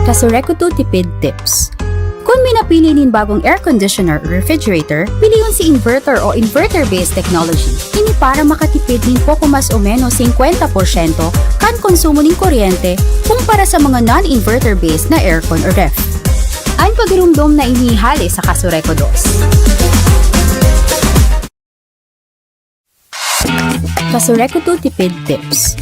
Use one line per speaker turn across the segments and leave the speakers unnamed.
Kasureku 2 tipid tips. Kung minapili nin bagong air conditioner o refrigerator, piliyon si inverter o inverter-based technology. Ini para makatipid nin poco mas o menos 50% kan konsumo nin kuryente kumpara sa mga non-inverter-based na aircon o ref. Ang pagirumdom na inihali sa Kasureku 2. Kasureku 2 tipid tips.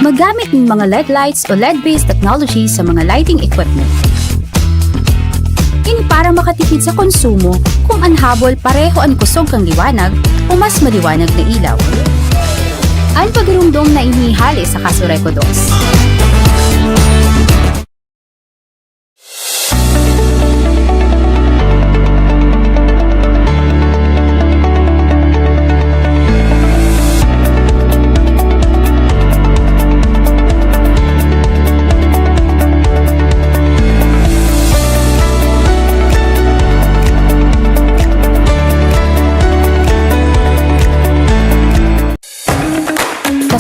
Magamit ng mga LED lights o LED-based technology sa mga lighting equipment. Ini para makatipid sa konsumo kung ang habol pareho ang kusog kang liwanag o mas maliwanag na ilaw. Ang pagirumdom na inihali sa Kasureku 2.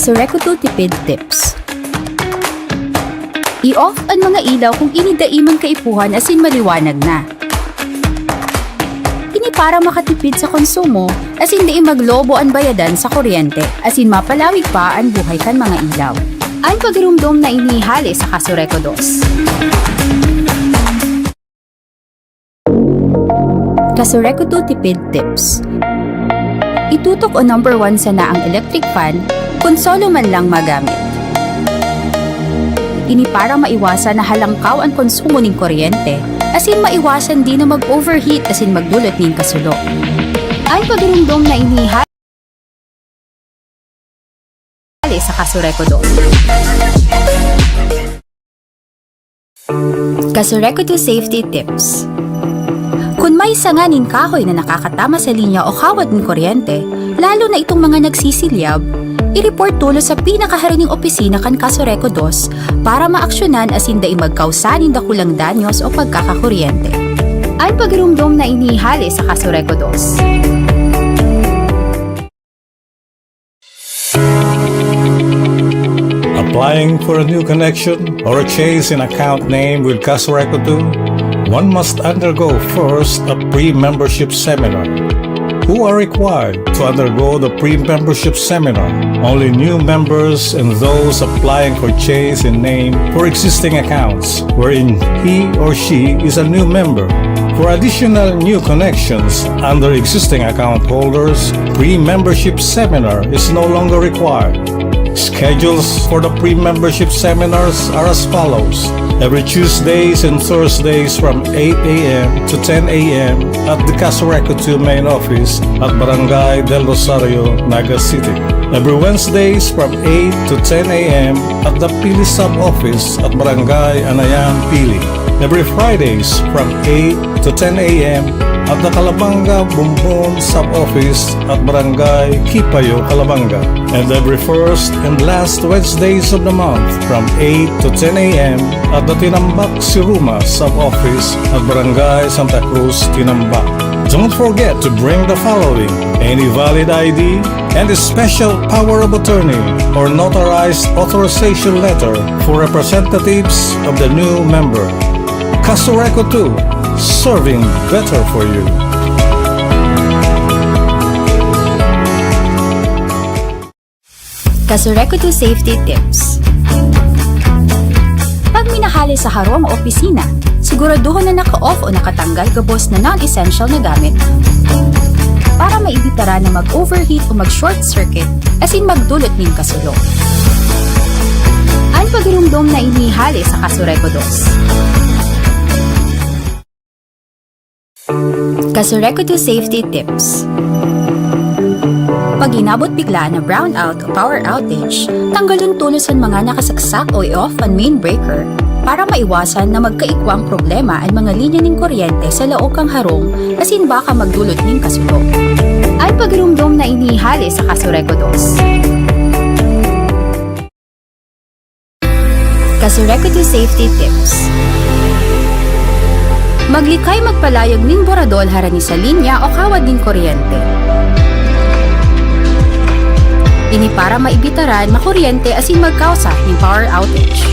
Kasureku 2 tipid tips. I-off ang mga ilaw kung inidaiman kaipuhan asin maliwanag na. Ini para makatipid sa konsumo asin di maglobo ang bayadan sa kuryente asin mapalawig pa ang buhay kan mga ilaw. Ang pagirumdom na inihali sa Kasureku 2. Kasureku 2 tipid tips. Itutok o number 1 sa naang electric fan kung solo man lang magamit. Ini para maiwasan na halangkaw ang konsumo ng kuryente, asin maiwasan din na mag-overheat asin magdulot ng kasulo. Ang pagirumdom na inihali sa Kasureku 2. Kasureku 2 safety tips. Kung may sanganin kahoy na nakakatama sa linya o kawad ng kuryente, lalo na itong mga nagsisilyab, i-report tulo sa pinakaharining opisina kan Kasureku 2 para maaksyonan asin da magkausanin da kulang danyos o pagkakakuryente. Ang pagirumdom na inihali sa Kasureku 2.
Applying for a new connection or a change in account name with Kasureku 2, one must undergo first a pre-membership seminar. Who are required to undergo the pre-membership seminar? Only new members and those applying for change in name for existing accounts, wherein he or she is a new member. For additional new connections under existing account holders, pre-membership seminar is no longer required. Schedules for the pre-membership seminars are as follows. Every Tuesdays and Thursdays from 8 a.m. to 10 a.m. at the Kasureku 2 main office at Barangay del Rosario, Naga City. Every Wednesdays from 8 to 10 a.m. at the Pili sub-office at Barangay Anayan, Pili. Every Fridays from 8 to 10 a.m. at the Calabanga Bumbon sub-office at Barangay Kipayo, Calabanga. And every first and last Wednesdays of the month from 8 to 10 a.m. at the Tinambak Siruma sub-office at Barangay Santa Cruz, Tinambak. Don't forget to bring the following: any valid ID and a special power of attorney or notarized authorization letter for representatives of the new member. Kasureku 2, serving better for you.
Kasureku 2 safety tips. Pag minahali sa harong o opisina, siguraduhin na naka-off o nakatanggal gabos na non-essential na gamit para maibitara na mag-overheat o mag-short circuit asin magdulot ng kasulo. Ang pagirumdom na inihali sa Kasureku 2. Kasureku 2 safety tips. Pag inabot bigla na brownout o power outage, tanggalon tulos ang mga nakasaksak o i-off ang main breaker para maiwasan na magkaikwang problema ang mga linya ng kuryente sa laog kang harong asin baka magdulot ng kasulo. Ang pagirumdom na inihali sa Kasureku 2. Kasureku 2 safety tips. Maglikay magpalayag ning boradol harani sa linya o kawad ning kuryente. Ini para maibitaran makuryente asin magkausa ng power outage.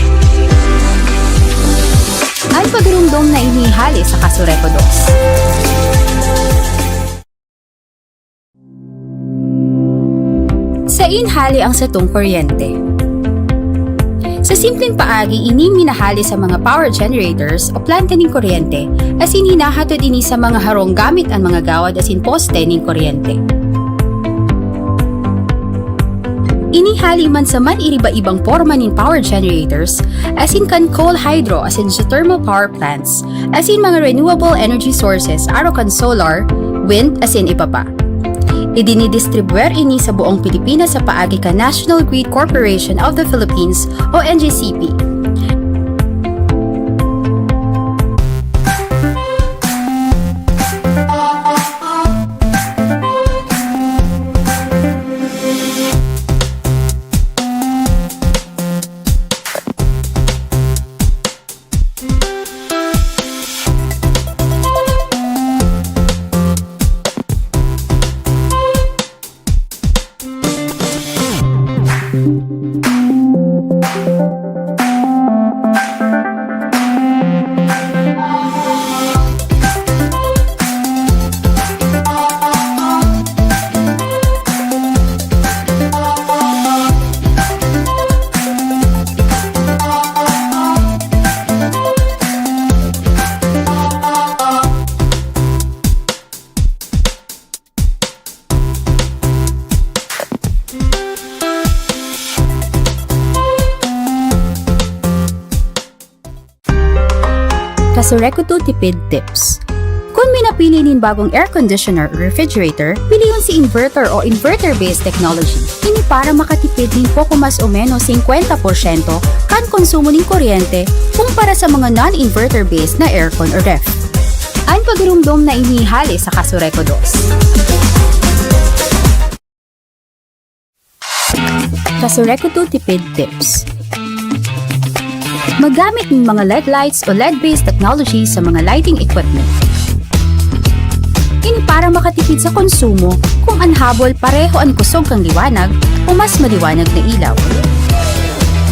inihali sa Casureco 2. Sa inhali ang satong kuryente. Sa simpleng paagi, ining minahali sa mga power generators o planta ng kuryente as in hinahatod ini sa mga harong gamit ang mga gawad as in poste ng kuryente. Inihali man sa man iriba-ibang forma ng power generators as in kan coal hydro as in geothermal power plants as in mga renewable energy sources aro kan solar, wind as in iba pa. Idinidistribuer ini sa buong Pilipinas sa paagi kan National Grid Corporation of the Philippines o NGCP. Casureco 2 tipid tips. Kung minapili nin bagong air conditioner o refrigerator, pili yun si inverter o inverter-based technology. Ini para makatipid nin poco mas o menos 50% kan konsumo nin kuryente kumpara sa mga non-inverter based na aircon o ref. Ang pagirumdom na inihali sa Casureco 2. Casureco 2 tipid tips. Magamit ng mga LED lights o LED-based technology sa mga lighting equipment. Ini para makatipid sa konsumo kung ang habol pareho ang kusog kang liwanag o mas maliwanag na ilaw.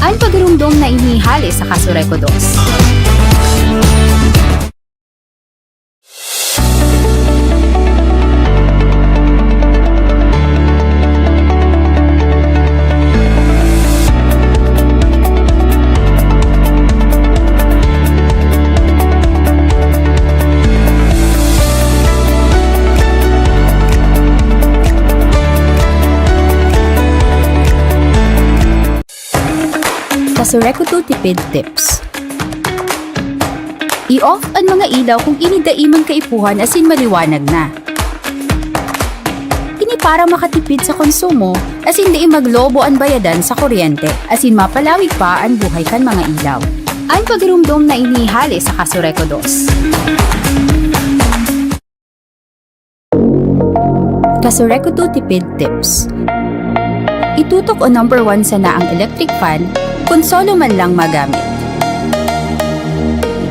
Ang pagirumdom na inihali sa Casureco 2. Casureco 2 tipid tips. I-off ang mga ilaw kung inidaiman kaipuhan as in maliwanag na. Ini para makatipid sa konsumo as in di maglobo ang bayadan sa kuryente as in mapalawig pa ang buhay kan mga ilaw. Ang pagirumdom na inihali sa Casureco 2. Casureco 2 tipid tips. Itutok o number 1 sa naang electric fan kung solo man lang magamit.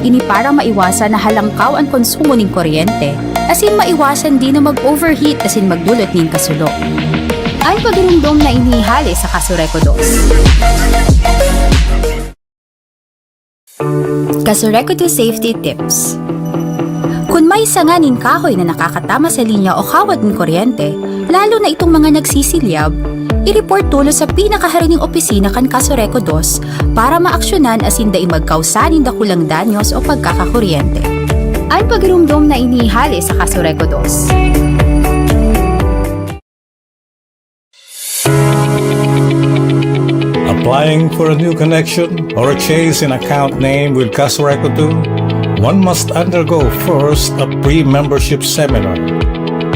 Ini para maiwasan na halangkaw ang konsumo ng kuryente as in maiwasan din na mag-overheat as in magdulot ng kasulo. Ang pagirumdom na inihali sa Casureco 2. Casureco 2 safety tips. Kung may sanganin kahoy na nakakatama sa linya o kawad ng kuryente, lalo na itong mga nagsisilyab, i-report tulo sa pinakaharining opisina kan Casureco 2 para maaksyonan asin dai magkausanin da kulang danyos o pagkakakuryente. Ang pagirumdom na inihali sa Casureco 2.
Applying for a new connection or a change in account name with Casureco 2, one must undergo first a pre-membership seminar.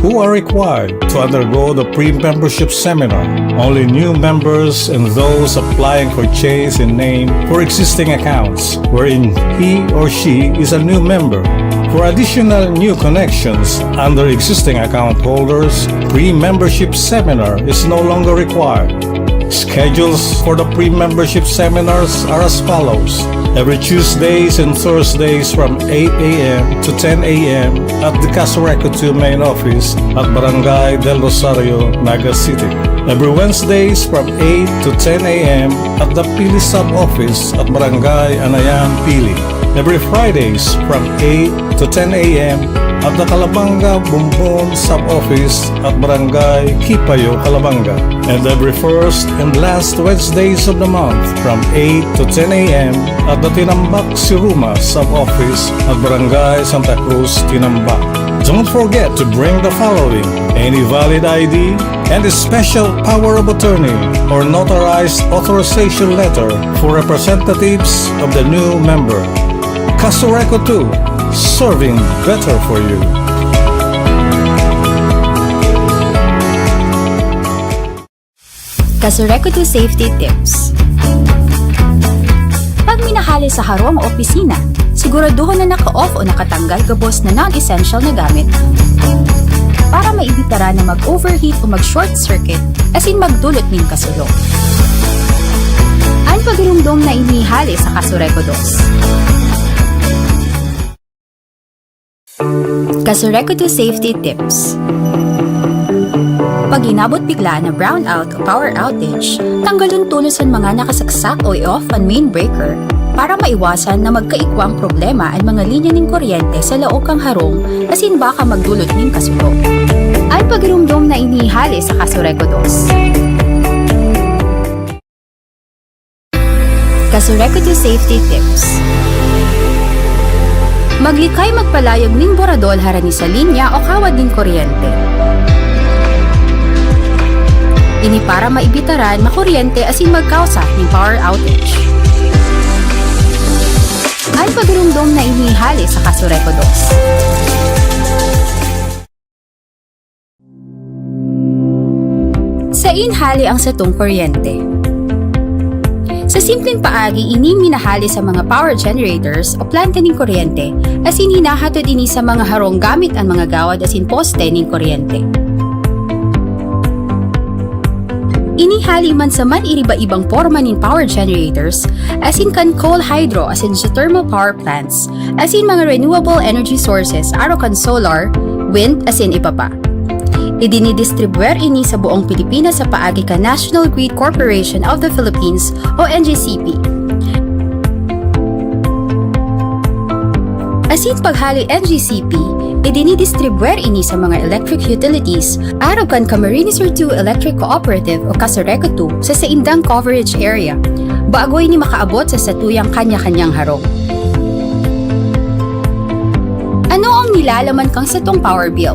Who are required to undergo the pre-membership seminar? Only new members and those applying for change in name for existing accounts wherein he or she is a new member. For additional new connections under existing account holders, pre-membership seminar is no longer required. Schedules for the pre-membership seminars are as follows. Every Tuesdays and Thursdays from 8 a.m. to 10 a.m. at the Casureco 2 main office at Barangay del Rosario, Naga City. Every Wednesdays from 8 to 10 a.m. at the Pili sub-office at Barangay Anayan, Pili. every Fridays from 8 to 10 a.m. at the Calabanga Bumbon Sub-Office at Barangay Kipayo, Calabanga. And every first and last Wednesdays of the month from 8 to 10 a.m. at the Tinambak Siruma Sub-Office at Barangay Santa Cruz, Tinambak. Don't forget to bring the following: any valid ID and a special power of attorney or notarized authorization letter for representatives of the new member. Casureco 2, serving better for you.
Casureco 2 Safety Tips. Pag minahali sa harong o opisina, siguraduhin na naka-off o nakatanggal gabos na non-essential na gamit para maibitara na mag-overheat o mag-short circuit as in magdulot ng kasulok. Ang pagirumdom na inihali sa Casureco 2. Casureco 2 Safety Tips. Pag inabot bigla na brownout o power outage, tanggalon tulos ang mga nakasaksak o i-off ang main breaker para maiwasan na magkaikwang problema ang mga linya ng kuryente sa laok ng harong asin baka magdulot ng kasulok. Ay pagirumdom na inihali sa Casureco 2. Casureco 2 Safety Tips. Maglikay magpalayag ng boradol harani sa linya o kawad ng kuryente. Ini para maibitaran makuryente asin magkausa ng power outage. Ang pagirumdom na inihali sa Casureco 2. Sa inhali ang satong kuryente. Sa simpleng paagi, ini minahali sa mga power generators o planta ng kuryente asin hinahatod ini sa mga harong gamit ang mga gawad asin poste ng kuryente. Inihali man sa man iriba-ibang porma ng power generators asin kan coal hydro asin geothermal power plants asin mga renewable energy sources aro kan solar, wind asin iba pa. Idinidistribuer ini sa buong Pilipinas sa paagi ka National Grid Corporation of the Philippines o NGCP. Asin paghali NGCP, idinidistribuer ini sa mga electric utilities araw kan Camarines Sur 2 Electric Cooperative o Casureco 2 sa saindang coverage area, bago ini makaabot sa satuyang kanya-kanyang harong. Ano ang nilalaman kang satong power bill?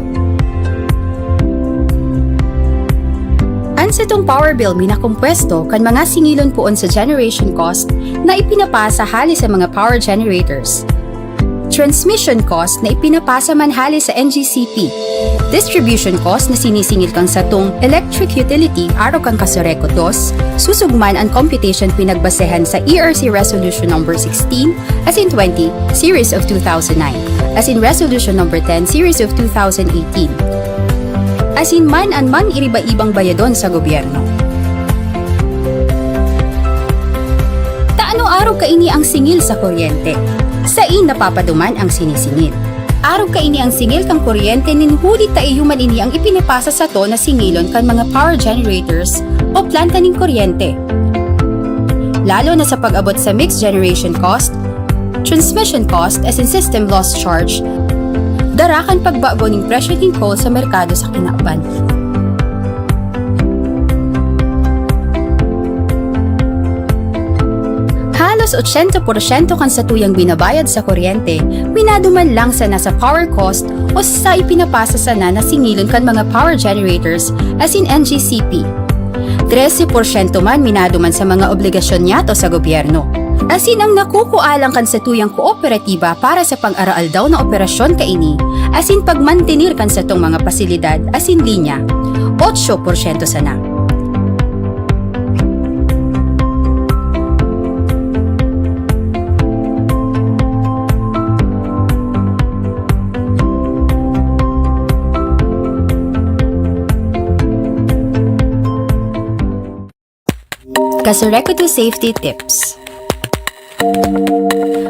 Ang satong power bill minakumpwesto kan mga singilon poon sa generation cost na ipinapasa hali sa mga power generators, transmission cost na ipinapasa man hali sa NGCP, distribution cost na sinisingil kang satong electric utility araw kang Casureco 2, susugman ang computation pinagbasehan sa ERC Resolution No. 16 as in 20 Series of 2009 as in Resolution No. 10 Series of 2018. Asin man an man iriba-ibang bayadon sa gobyerno. Taano araw kaini ang singil sa kuryente? Sa napapaduman ang sinisingil. Araw kaini ang singil kang kuryente nin huli taiyuman ini ang ipinapasa sa to na singilon kan mga power generators o planta ning kuryente. Lalo na sa pag-abot sa mixed generation cost, transmission cost as in system loss charge, darakan pagbago ng presyo ng coal sa merkado sa kinauban. Halos 80% kan sa tuyang binabayad sa kuryente, minaduman lang sa nasa power cost o sa ipinapasa sa na singilon kan mga power generators as in NGCP. 13% man minaduman sa mga obligasyon niyato sa gobyerno. Asin ang nakukualang kan sa tuyang kooperatiba para sa pang-araal daw na operasyon kaini, asin pagmantenir kan sa tong mga pasilidad asin linya, 8% sana. Casureco 2 Safety Tips.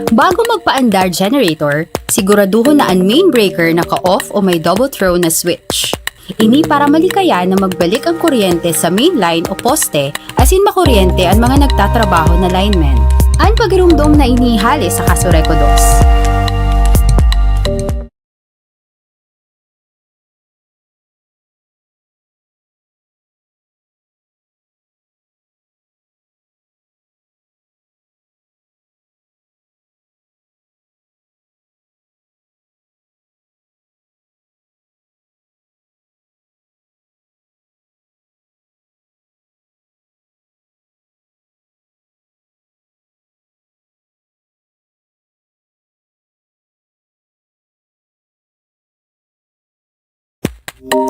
Bago magpaandar generator, siguraduhin na ang main breaker naka-off o may double throw na switch. Ini para malikaya na magbalik ang kuryente sa main line o poste asin makuryente ang mga nagtatrabaho na linemen. Ang pagirumdom na inihali sa kaso Reco 2.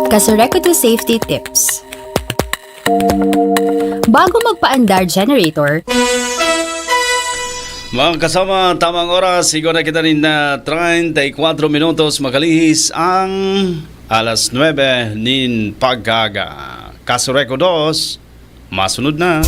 Kaso-Reco 2 Safety Tips. Bago magpaandar generator,
Mga kasama, tamang oras, sigo na kita rin na 34 minutos makalihis ang alas 9 nin pagkaga. Kaso-Reco 2, masunod na.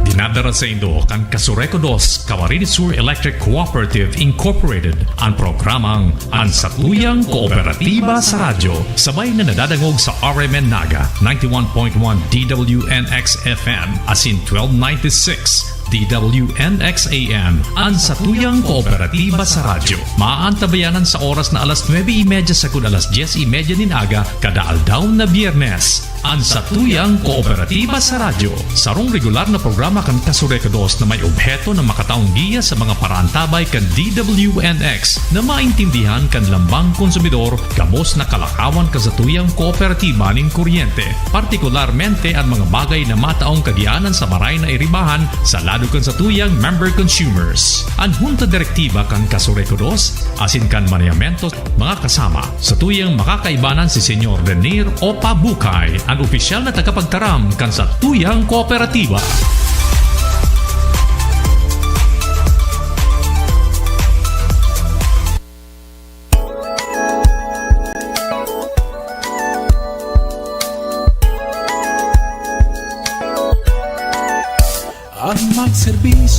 Dinadara sa Indo kan Kasureko 2 Camarines Sur Electric Cooperative Incorporated ang programang Ansatuyang Kooperatiba sa Radyo sabay na nadadangog sa RMN Naga 91.1 DWNX FM asin 1296 DWNX AM ang Satuyang Kooperatiba sa Radyo. Maantabayanan sa oras na alas 9:30 sa kun alas 10:30 nin aga kada aldaw na Biyernes. Ang Satuyang Kooperatiba sa Radyo. Sarong regular na programa kan Kasureko 2 na may obheto na makataong giya sa mga parantabay kan DWNX na maintindihan kan lambang konsumidor gamos na kalakawan kasatuyang kooperatiba ning kuryente. Partikularmente ang mga bagay na mataong kagianan sa maray na iribahan sa lado kan satuyang member consumers. Ang Junta Direktiba kan Kasureko 2 asin kan manayamento mga kasama sa tuyang makakaibanan si Senyor Denir Opa Bukay ang opisyal na tagapagtaram kan sa tuyang kooperatiba.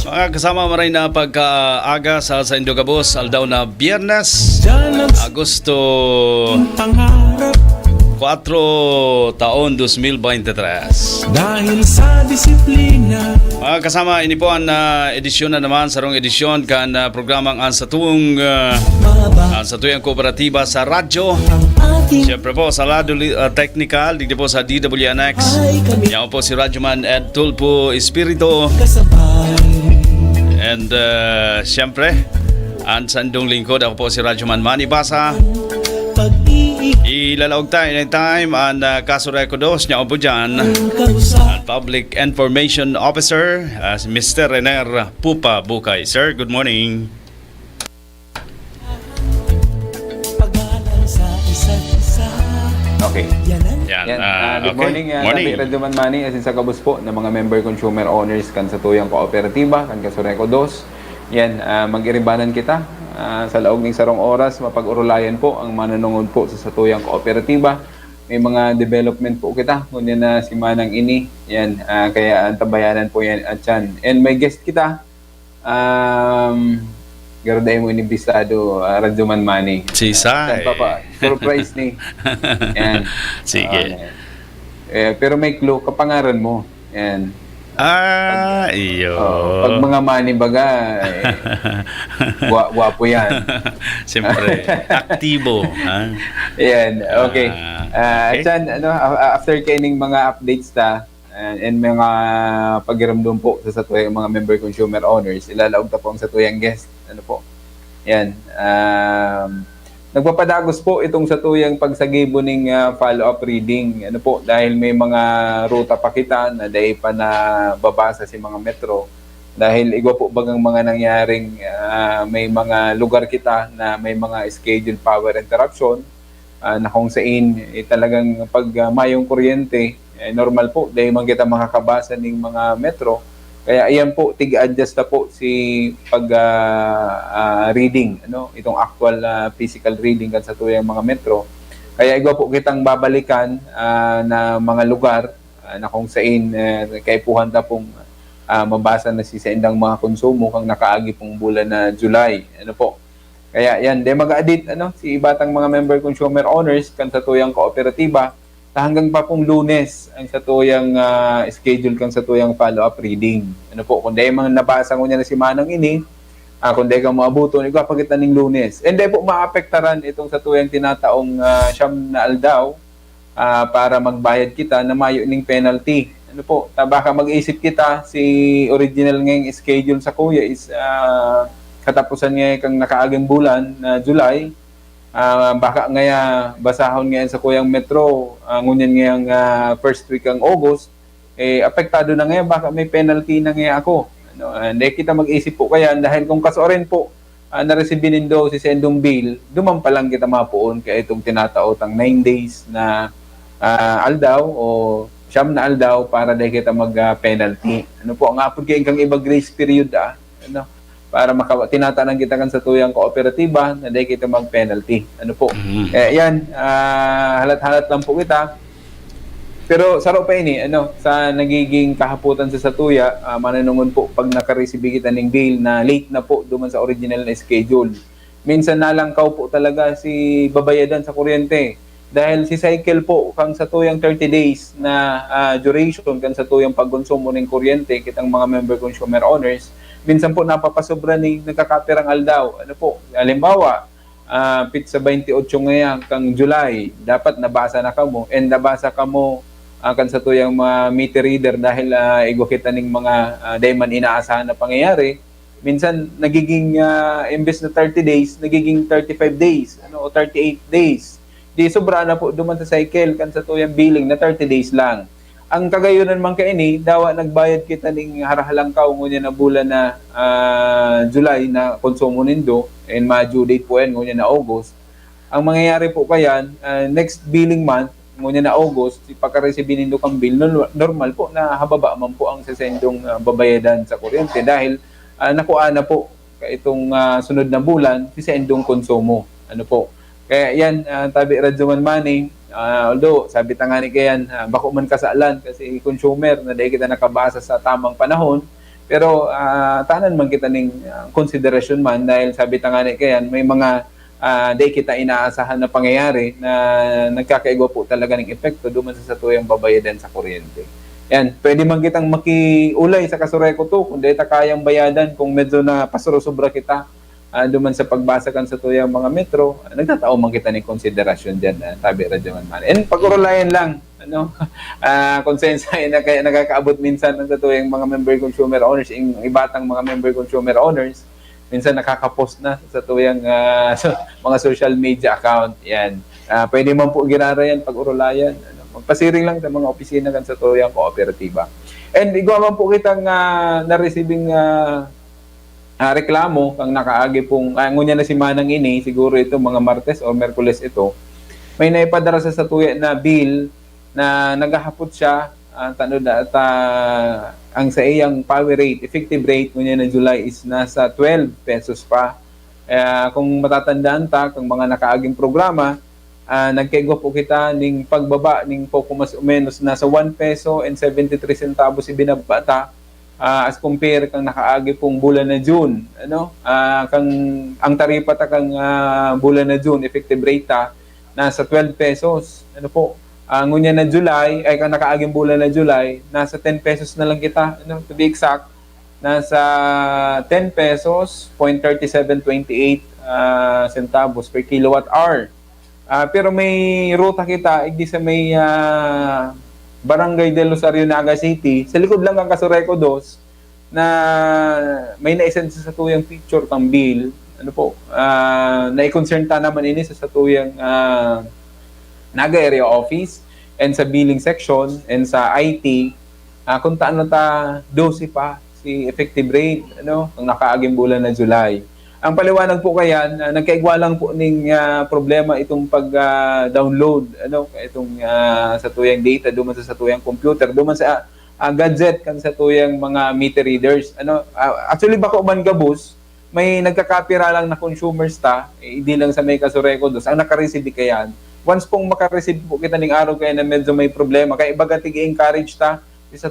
Mga kasama, maray na pagkaaga sa Indogabos, aldaw na Biyernes, Agosto 4 taon 2023.
Dahil sa disiplina.
Mga kasama, ini po ang edisyon na naman, sarong edisyon kan programang Ansatuyang Kooperatiba sa Radyo. Siyempre po sa lado technical, digdi po sa DWNX. Yan po si Radyoman Ed Tulpo Espiritu. And siyempre, ang sandong lingkod, ako po si Radyoman Manny Basa. Ilalawag tayo anytime ang Kasureko 2 niya po dyan, ang Public Information Officer, si Mr. Rener Pupa Bukay. Sir, good morning.
Okay.
Yan,
Good
okay.
morning.
Morning.
Radyoman Manny, asin sa kabus po ng mga member consumer owners kan sa tuyang kooperatiba, kan Kasureko 2. Yan, mag-iribanan kita sa laog ng sarong oras, mapag-urulayan po ang mananungod po sa tuyang kooperatiba. May mga development po kita, kunya na si Manang Ini. Yan, kaya antabayanan po yan at yan. And may guest kita, Garuday mo inibisado, Radyoman Manny.
Sisay.
Surprise ni. Yan.
Sige.
Pero may clue, kapangaran mo. Yan.
Iyo.
Pag mga Manny baga, wapo yan.
Siyempre, aktibo.
Yan, okay.
Okay.
Chan, after kaining mga updates and mga pagiramdom po sa satuyang mga member consumer owners, ilalaog ta po ang satuyang guest. Ano po? Yan. Nagpapadagos po itong satuyang pagsagibo ng follow-up reading. Ano po? Dahil may mga ruta pa kita na dahil pa na babasa si mga metro. Dahil igwa po bagang mga nangyaring may mga lugar kita na may mga scheduled power interruption na kung saan talagang pag mayong kuryente, normal po dahil man kita makakabasa ng mga metro. Kaya ayan po, tig-adjust na po si pag-reading, itong actual physical reading kan sa tuyang mga metro. Kaya igwa po kitang babalikan na mga lugar na kung saan kaipuhan na pong mabasa na si sa indang mga konsumo kang nakaagi pong bulan na July. Ano po? Kaya yan, de mag-adit si ibatang mga member consumer owners kan sa tuyang kooperatiba hanggang pa pong Lunes ang satuyang schedule kang satuyang follow-up reading. Ano po, kung di man nabasa ko niya na si Manang ini, kung di ka maabuto, ikapagitan ng Lunes. And di po maapektaran itong satuyang tinataong siyam na aldaw para magbayad kita na mayo ning penalty. Ano po, baka mag-isip kita si original ngayong schedule sa kuya is katapusan ngayon kang nakaaging bulan na July. Baka ngaya basahon ngayon sa kuyang metro, ngunyan ngayong first week ang August, apektado na ngayon, baka may penalty na ngayon ako. Ano, hindi kita mag-isip po kaya dahil kung kasorin po naresibinin daw si Sendong Bill, duman pa lang kita mapuon kaya itong tinataotang 9 days na aldaw o siyam na aldaw para dahil kita mag-penalty. Ano po, ang apod kayo kang iba grace period ano, para tinatanang kita kan sa tuyang kooperatiba na dahil kita mag-penalty. Ano po. Yan, halat-halat lang po kita. Pero saro pa ini, ano, sa nagiging kahaputan sa satuya, mananungon po pag nakareceive kita ng bill na late na po duman sa original na schedule. Minsan nalangkaw po talaga si babayadan sa kuryente. Dahil si cycle po kang sa tuyang 30 days na duration kan sa tuyang pagkonsumo ng kuryente kitang mga member consumer owners, minsan po napapasobra ni nagkakapirang aldaw. Ano po, halimbawa, pit sa 28 ngayon kang July, dapat nabasa na kamo and nabasa kamo kan sa tuyang mga meter reader dahil igo kita ning mga dayman inaasahan na pangyayari. Minsan nagiging imbes na 30 days, nagiging 35 days, ano, o 38 days. Di sobra na po duman sa cycle kan sa tuyang billing na 30 days lang. Ang kagayunan man kaini, dawa nagbayad kita ning harahalangkaw ngunya na bulan na July na konsumo nindo and ma-due date po yan ngunya na August. Ang mangyayari po kayan, next billing month ngunya na August, ipaka-receive nindo kang bill, normal po na hababa man po ang sesendong babayadan sa kuryente dahil nakuha na po itong sunod na bulan si sendong konsumo. Ano po? Kaya yan, tabi radyo man maning, although sabi tangani kayan, bako man kasaalan kasi consumer na dahil kita nakabasa sa tamang panahon, pero tanan man kita ning konsiderasyon man dahil sabi tangani kayan, may mga dahil kita inaasahan na pangyayari na nagkakaigwa po talaga ng epekto duman sa satuyang babayadan sa kuryente. Yan, pwede man kitang makiulay sa kasureko to kung dahil ta kayang bayadan kung medyo na pasuro-sobra kita duman sa pagbasa kan sa tuyang mga metro, nagtatao man kita ni konsiderasyon dyan, tabi radyo man. And pag-urulayan lang, ano, konsensa na kaya nakakaabot minsan ng sa tuyang mga member consumer owners, yung ibatang mga member consumer owners, minsan nakaka-post na sa tuyang mga social media account. Yan. Pwede man po ginara yan pag-urulayan. Ano, magpasiring lang sa mga opisina kan sa tuyang kooperatiba. And igwa man po kitang na-receiving reklamo kang nakaagi pong ngunya na si Manang ini, siguro ito mga Martes o Merkules ito, may naipadara sa satuya na bill na naghahapot siya ang sa iyang power rate, effective rate ngunya na July is nasa 12 pesos pa. Kung matatandaan ta kung mga nakaaging programa, nagkaigwa po kita ning pagbaba ning po mas o menos nasa 1 peso and 73 centavos ibinabata. As compare kang nakaagi pong bulan na June, ano, ang taripa ta kang bulan na June effective rate nasa 12 pesos, ano po. Ngunya na July ay kang nakaaging bulan na July nasa 10 pesos na lang kita, ano, to be exact, nasa 10 pesos 0.3728 centavos per kilowatt hour. Pero may ruta kita igdi sa may Barangay del Rosario, Naga City, sa likod lang ang Casureco 2 na may na-send sa satuyang picture kang bill. Ano po, na-concern ta naman ini sa satuyang Naga area office and sa billing section and sa IT. Kung taan na ta 12 pa si effective rate, ano, ang nakaaging bulan na July. Ang paliwanag po kayan, nagkaigwa lang po ning problema itong pag-download itong sa tuyang data duman sa tuyang computer, duman sa gadget kan sa tuyang mga meter readers. Actually bako man gabus, may nagkakapira lang na consumers hindi lang sa may Casureco dos. Ang naka-receive kayan, once pong maka-receive po kita ning araw kaya na medyo may problema, kaya ibaga tig-encourage sa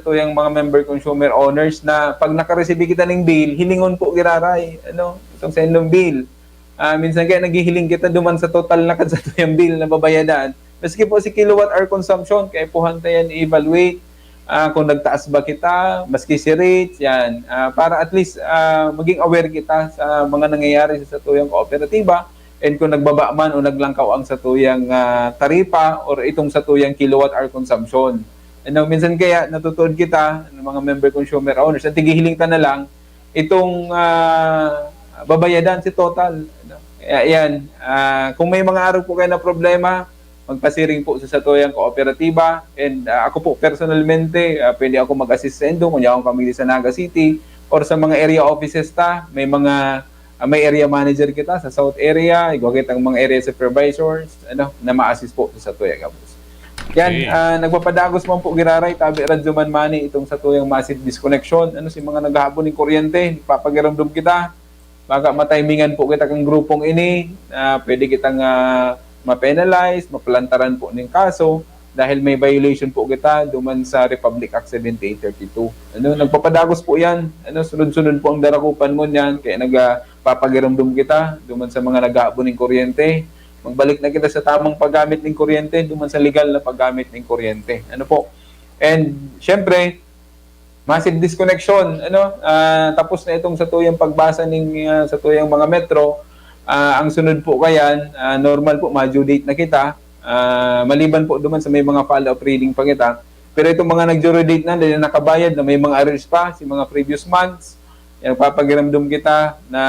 tuyang mga member consumer owners na pag naka-receive kita ng bill, hilingon po giraray, itong sendong bill. Minsan kaya naghihiling kita duman sa total na sa tuyang bill na babayadan, Maski po si kilowatt hour consumption, kaya po hantayan i-evaluate kung nagtaas ba kita, maski si rates, yan. Para at least maging aware kita sa mga nangyayari sa satuyang kooperatiba, and kung nagbaba man o naglangkaw ang satuyang taripa or itong satuyang kilowatt hour consumption. Minsan kaya natutuod kita ng mga member consumer owners at tigihiling ta na lang itong babayadan si Total. Kaya yan, kung may mga araw po kayo na problema, magpasiring po sa satuyang kooperatiba, and ako po personalmente, pwede ako mag-assist sa inyo, kunya akong kami sa Naga City, or sa mga area offices ta, may area manager kita sa South area, igwagit ang mga area supervisors, na ma-assist po sa satuyang gabos. Yan, nagpapadagos man po giraray, tabi radyo man mani itong satuyang massive disconnection, si mga naghahabon ng kuryente, papagiramdom kita, baka matimingan po kita kang grupong ini, pwede kitang ma-penalize, mapalantaran po ng kaso dahil may violation po kita duman sa Republic Act 7832. Nagpapadagos po yan. Sunod-sunod po ang darakupan mo niyan, kaya nagpapagiramdum kita duman sa mga nag-aabon ng kuryente. Magbalik na kita sa tamang paggamit ng kuryente duman sa legal na paggamit ng kuryente. And syempre, massive disconnection. Tapos na itong satuyang pagbasa ng satuyang mga metro. Ang sunod po kayan, normal po, ma-due date na kita. Maliban po duman sa may mga follow-up reading pa kita. Pero itong mga nag-due date na, dahil nakabayad na may mga arrears pa, si mga previous months, papagiramdum kita na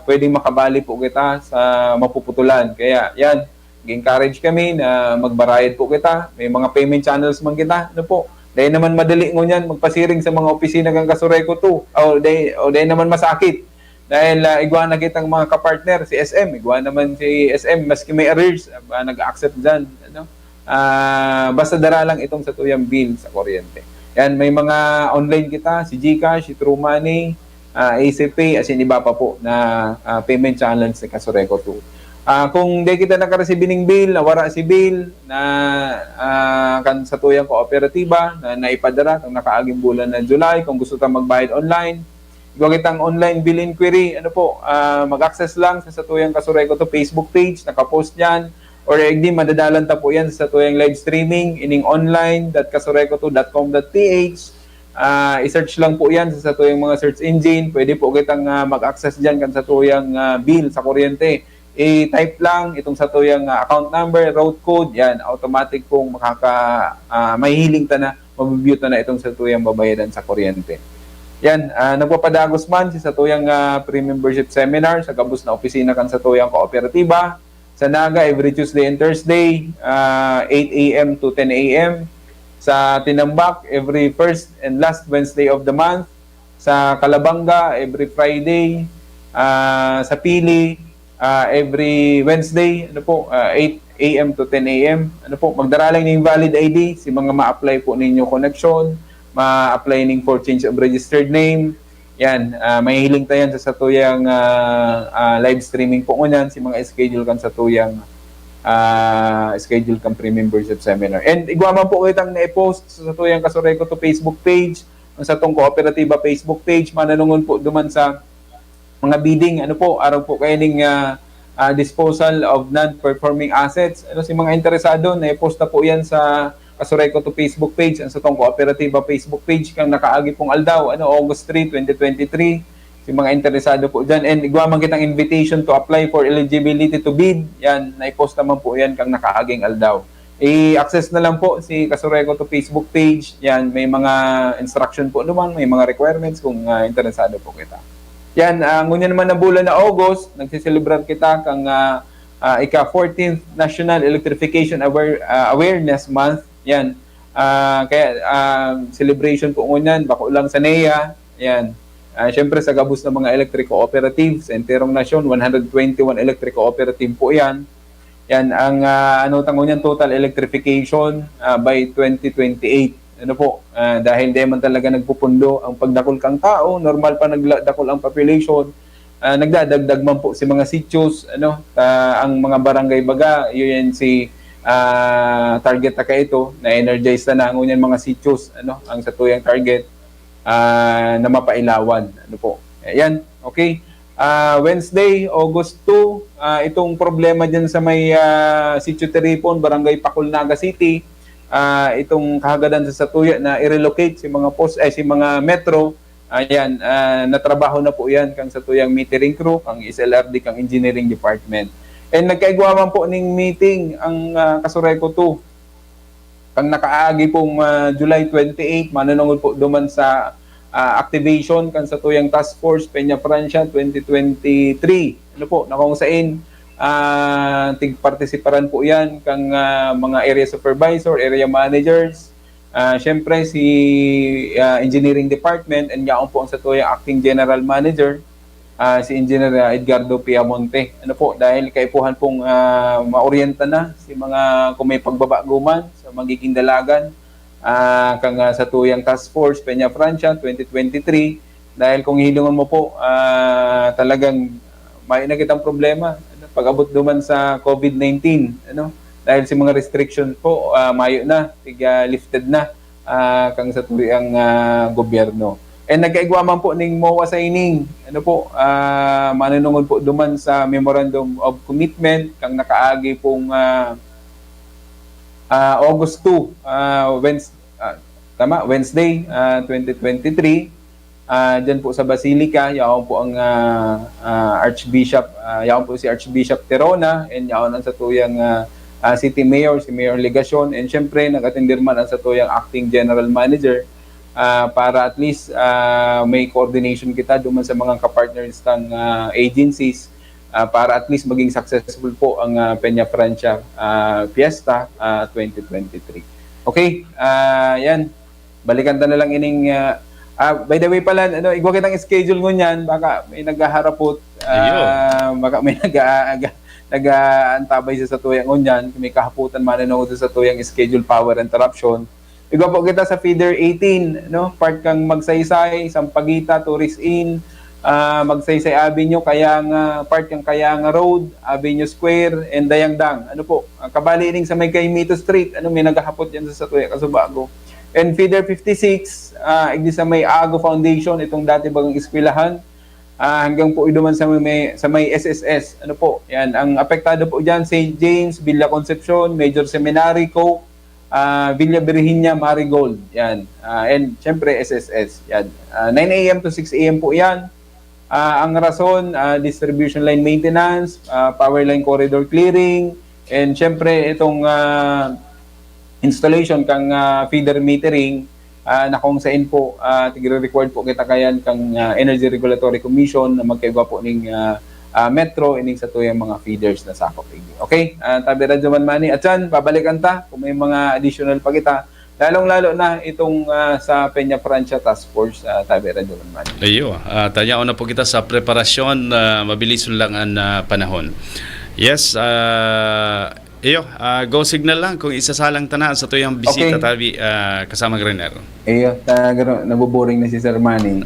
pwedeng makabali po kita sa mapuputulan. Kaya yan, encourage kami na magbarayad po kita. May mga payment channels man kita. Dahil naman madali mo yan, magpasiring sa mga opisina kang Kasureco 2. Dahil naman masakit. Dahil igwa na kitang mga kapartner, si SM, igwa naman si SM, maski may arrears, nag-accept dyan. Basta dara lang itong satuyang bill sa kuryente. Yan, may mga online kita, si GCash, si True Money, ACP, as in iba pa po na payment channels sa Kasureco 2. Kung di kita nakareceive ng bill, nawara si bill na kan satuyang kooperatiba na naipadara kung nakaaging bulan na July, kung gusto tayong magbayad online, gawin ang online bill inquiry, mag-access lang sa satuyang Kasureco to Facebook page, nakapost yan, or hindi, madadalan ta po yan sa satuyang live streaming, ining online.kasureco2.com.ph, i-search lang po yan sa satuyang mga search engine, pwede po kitang mag-access dyan kan satuyang bill sa kuryente. I-type lang itong satuyang account number, route code, yan, automatic pong mahihiling ta na, mabibute na itong satuyang babayaran sa kuryente. Yan, nagpapadagos man si satuyang pre-membership seminar sa gabos na opisina kan satuyang kooperatiba. Sa Naga, every Tuesday and Thursday, 8 a.m. to 10 a.m. Sa Tinambak, every first and last Wednesday of the month. Sa Calabanga, every Friday. Sa Pili, every Wednesday, 8 a.m. to 10 a.m. Magdaralang ng valid ID, si mga ma-apply po ninyo connection, ma-apply ning for change of registered name. Yan, may hiling tayo sa satuyang live streaming po ngunyan, si mga schedule kan satuyang schedule kan pre-membership seminar. And igwaman po kitang na-post sa satuyang Kasureco to Facebook page, ang satong kooperatiba Facebook page, mananungon po duman sa mga bidding, araw po kayo ning disposal of non-performing assets. Si mga interesado, na-post na po yan sa Kasureco to Facebook page, ang satong kooperatiba Facebook page, kang nakaagi pong aldaw, August 3, 2023. Si mga interesado po dyan. And igwaman kitang invitation to apply for eligibility to bid. Yan, na-post naman po yan kang nakaaging aldaw. I-access na lang po si Kasureco to Facebook page. Yan, may mga instruction po naman, may mga requirements kung interesado po kita. Yan, ngunyan naman na bulan na August, nagsiselebrar kita kang ika-14th National Electrification Awareness Month. Yan. Kaya celebration po ngunyan, bako lang sa NEA. Yan. Siyempre sa gabos ng mga electric cooperatives, enterong nasyon, 121 electric cooperative po yan. Yan, ang ngunyan total electrification by 2028. Dahil di man talaga nagpupundo ang pagdakol kang tao, normal pa nagdakol ang population, nagdadagdag man po si mga sitios, ang mga barangay baga, yun si target na ito, na-energize na ngunyan mga sitios, ang satuyang target na mapailawan. Ayan, okay. Wednesday, August 2, itong problema dyan sa may Sitio Tiripon, Barangay Paculnaga City, itong kahagadan sa Satuya na i-relocate si mga si mga metro, ayan, natrabaho na po yan kang Satuyang metering crew, kang SLRD, kang engineering department. And nagkaigwaman po ning meeting ang Kasureco 2. Kang nakaagi pong July 28, manunungod po duman sa activation kan sa tuyang Task Force Peña Francia 2023. Ano po, na kung saan tigpartisiparan po yan kang mga area supervisor, area managers, syempre si engineering department, and yaon po ang sa tuyang acting general manager, si Engineer Edgardo Piamonte. Ano po, dahil kaipuhan pong maorienta na si mga kung may pagbabaguman sa magiging dalagan kang sa tuyang Task Force Peña Francia 2023, dahil kung hilingon mo po talagang may nakitang problema pag-abot duman sa COVID-19, ano, dahil si mga restrictions po mayo na lifted na kang sa tuyang gobyerno. And nagkaigwaman po ning MOA signing, ano po, manunungod po duman sa Memorandum of Commitment kang nakaagi pong August 2, Wednesday, 2023, dyan po sa Basilica, yaon po ang Archbishop, yaon po si Archbishop Terona, and yaon ang satuyang City Mayor, si Mayor Legacion, and syempre nag-attendir man ang satuyang Acting General Manager, para at least may coordination kita duman sa mga kapartners ng agencies, para at least maging successful po ang Peña Francia Fiesta 2023. Okay, yan. Balikan ta na lang ining by the way pala, ano, igwa kitang schedule ngunyan, baka may naghaharapot, baka may nag-aantabay sa tuyang ngunyan, may kahaputan mananood sa tuyang schedule power interruption. Igwa po kita sa feeder 18, no? Part kang Magsaysay, Sampaguita, Tourist Inn, Magsaysay Avenue, part kang Kayanga Road, Avenue Square, and Dayangdang. Ano po, kabali ining sa may Caimito Street, ano, may naghahapot yan sa Satuya, Casubago. And feeder 56, igdi sa may Ago Foundation, itong dati bagang eskwelahan, hanggang po iduman sa may SSS. Ano po, yan, ang apektado po dyan, St. James, Villa Concepcion, Major Seminary, Coke, Villa Virginia, Marigold, yan. And syempre SSS, yan. 9 a.m. to 6 a.m. po yan. Ang rason, distribution line maintenance, power line corridor clearing, and syempre itong installation kang feeder metering, na kung saan po tigre-required po kita kayan kang Energy Regulatory Commission na magkaiba po ning Metro ining sa tuyang mga feeders na sakop. Okay? Tabi Radyo Mani. At yan, babalikan ta kung may mga additional pa kita. Lalong-lalo na itong sa Peña Francia Task Force, Tabi Radyo Mani.
Ayo, tanyaon na po kita sa preparasyon, mabilis lang ang panahon. Yes, go signal lang kung isasalang tanaan sa tuyang bisita, okay. Tabi kasama Grener.
Nabuboring na si Sir Manny.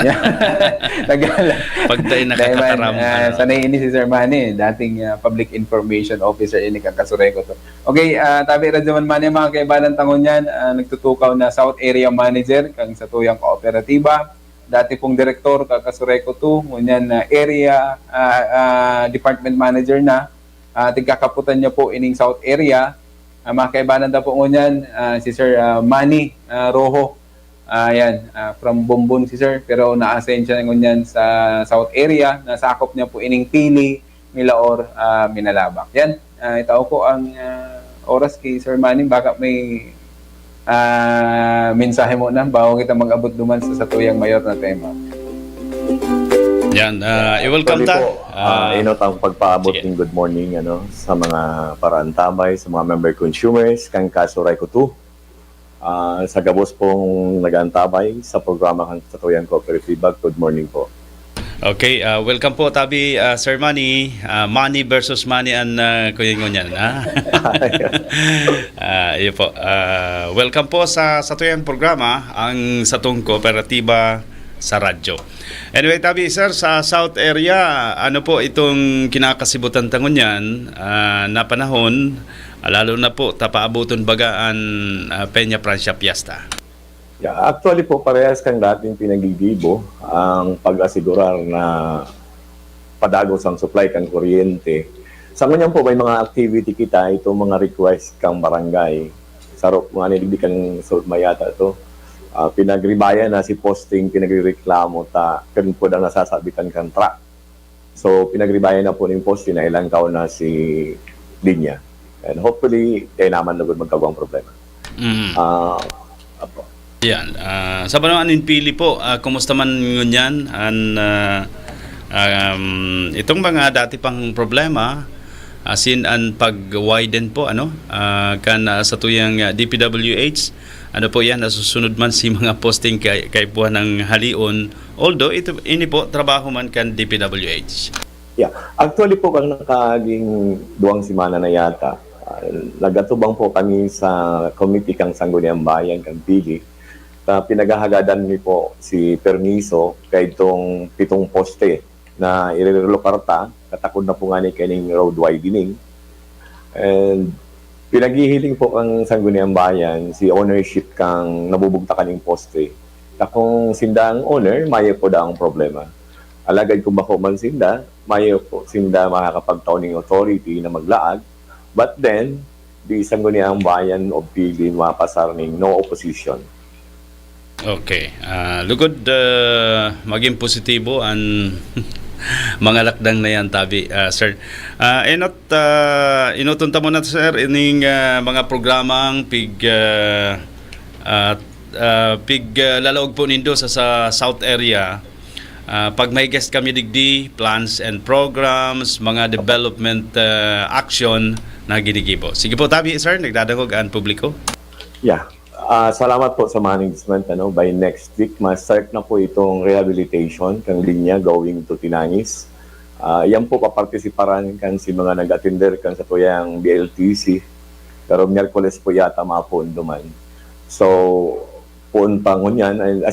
Pagday nakakataram.
Sanay ini si Sir Manny, dating Public Information Officer ini kang Kasureco to. Okay, Tabi Radyo Manny, mga kaibanan tangon yan, nagtutukaw na South Area Manager kang sa tuyang kooperatiba. Dati pong direktor kang Kasureco to, ngunyan Area Department Manager na. Tigkakaputan niya po ining South Area. Mga kaibanan daw po ngunyan, si Sir Manny Rojo. Yan, from Bumbun si Sir, pero na-assign siya ngunyan sa South Area. Nasakop niya po ining Pili, Milaor, Minalabak. Yan, itaw ko ang oras kay Sir Manny. Baka may mensahe mo na bago kita mag-abot duman sa tuyang mayor na tema.
Yan, i-welcome ta.
Inotang pagpaabot ng good morning sa mga paraantabay, sa mga member consumers, kang Kasureco 2. Sa gabos pong nag-antabay sa programa kang Satuyang Cooperative Feedback, good morning po.
Okay, welcome po Tabi, Sir Manny. Manny versus Manny ang kuya ngunyan. Iyo po. Welcome po sa Satuyang programa, ang Satong Kooperatiba sa radyo. Anyway, Tabi, sir, sa South Area, ano po itong kinakasibutan tangon yan na panahon, lalo na po tapaabuton bagaan Peña Francia Fiesta?
Yeah, actually po, parehas kang dating pinagigibo ang pag-asigurar na padagos ang supply kang kuryente. Sa ngunyan po may mga activity kita, ito mga request kang barangay. Sarap mga niligdi kang sa mayata ito. Pinagribayan na si posting, pinagreklamo ta, kung po ang nasasabitan kang truck. So pinagribayan na po ng posting na ilang taon na si linya. And hopefully, kaya naman na magkagawang problema. Apo.
Yan. Sa Banawanin Pili po, kumusta man ngunyan? Itong mga dati pang problema, asin ang pag-widen po, sa tuyang DPWH, ano po yan, nasusunod man si mga posting kay buwan ng halion. Although, ini po, trabaho man kan DPWH.
Yeah. Actually po, kang nakaging 2 semana na yata, nagatubang po kami sa committee kang Sangguniang Bayan, kang Pili. Pinaghahagadan niyo po si permiso kay itong 7 poste na irelokarta, katakod na po nga ni kaning road widening. And pinaghihiling po kang Sangguniang Bayan, si ownership kang nabubugta kaning poste. Kung sinda ang owner, mayo po da ang problema. Alagad kung bako man sinda, mayo po sinda makakapagtawning authority na maglaag. But then, di Sangguniang Bayan of Pili mapasar ning no opposition.
Okay. Lugod maging positibo ang mga lakdang na yan, tabi, sir. Inutunta mo na, sir, ining mga programang lalaog po nindo sa South area. Pag may guest kami digdi, plans and programs, mga development action na ginigibo. Sige po, tabi, sir, nagdadagog ang publiko.
Yeah. Salamat po sa management. By next week, ma-start na po itong rehabilitation kang linya going to Tinangis. Yan po papartisiparan kan si mga nag-attender kan sa tuyang BLTC. Pero Miyerkules po yata mapon duman. So, puuntang yan.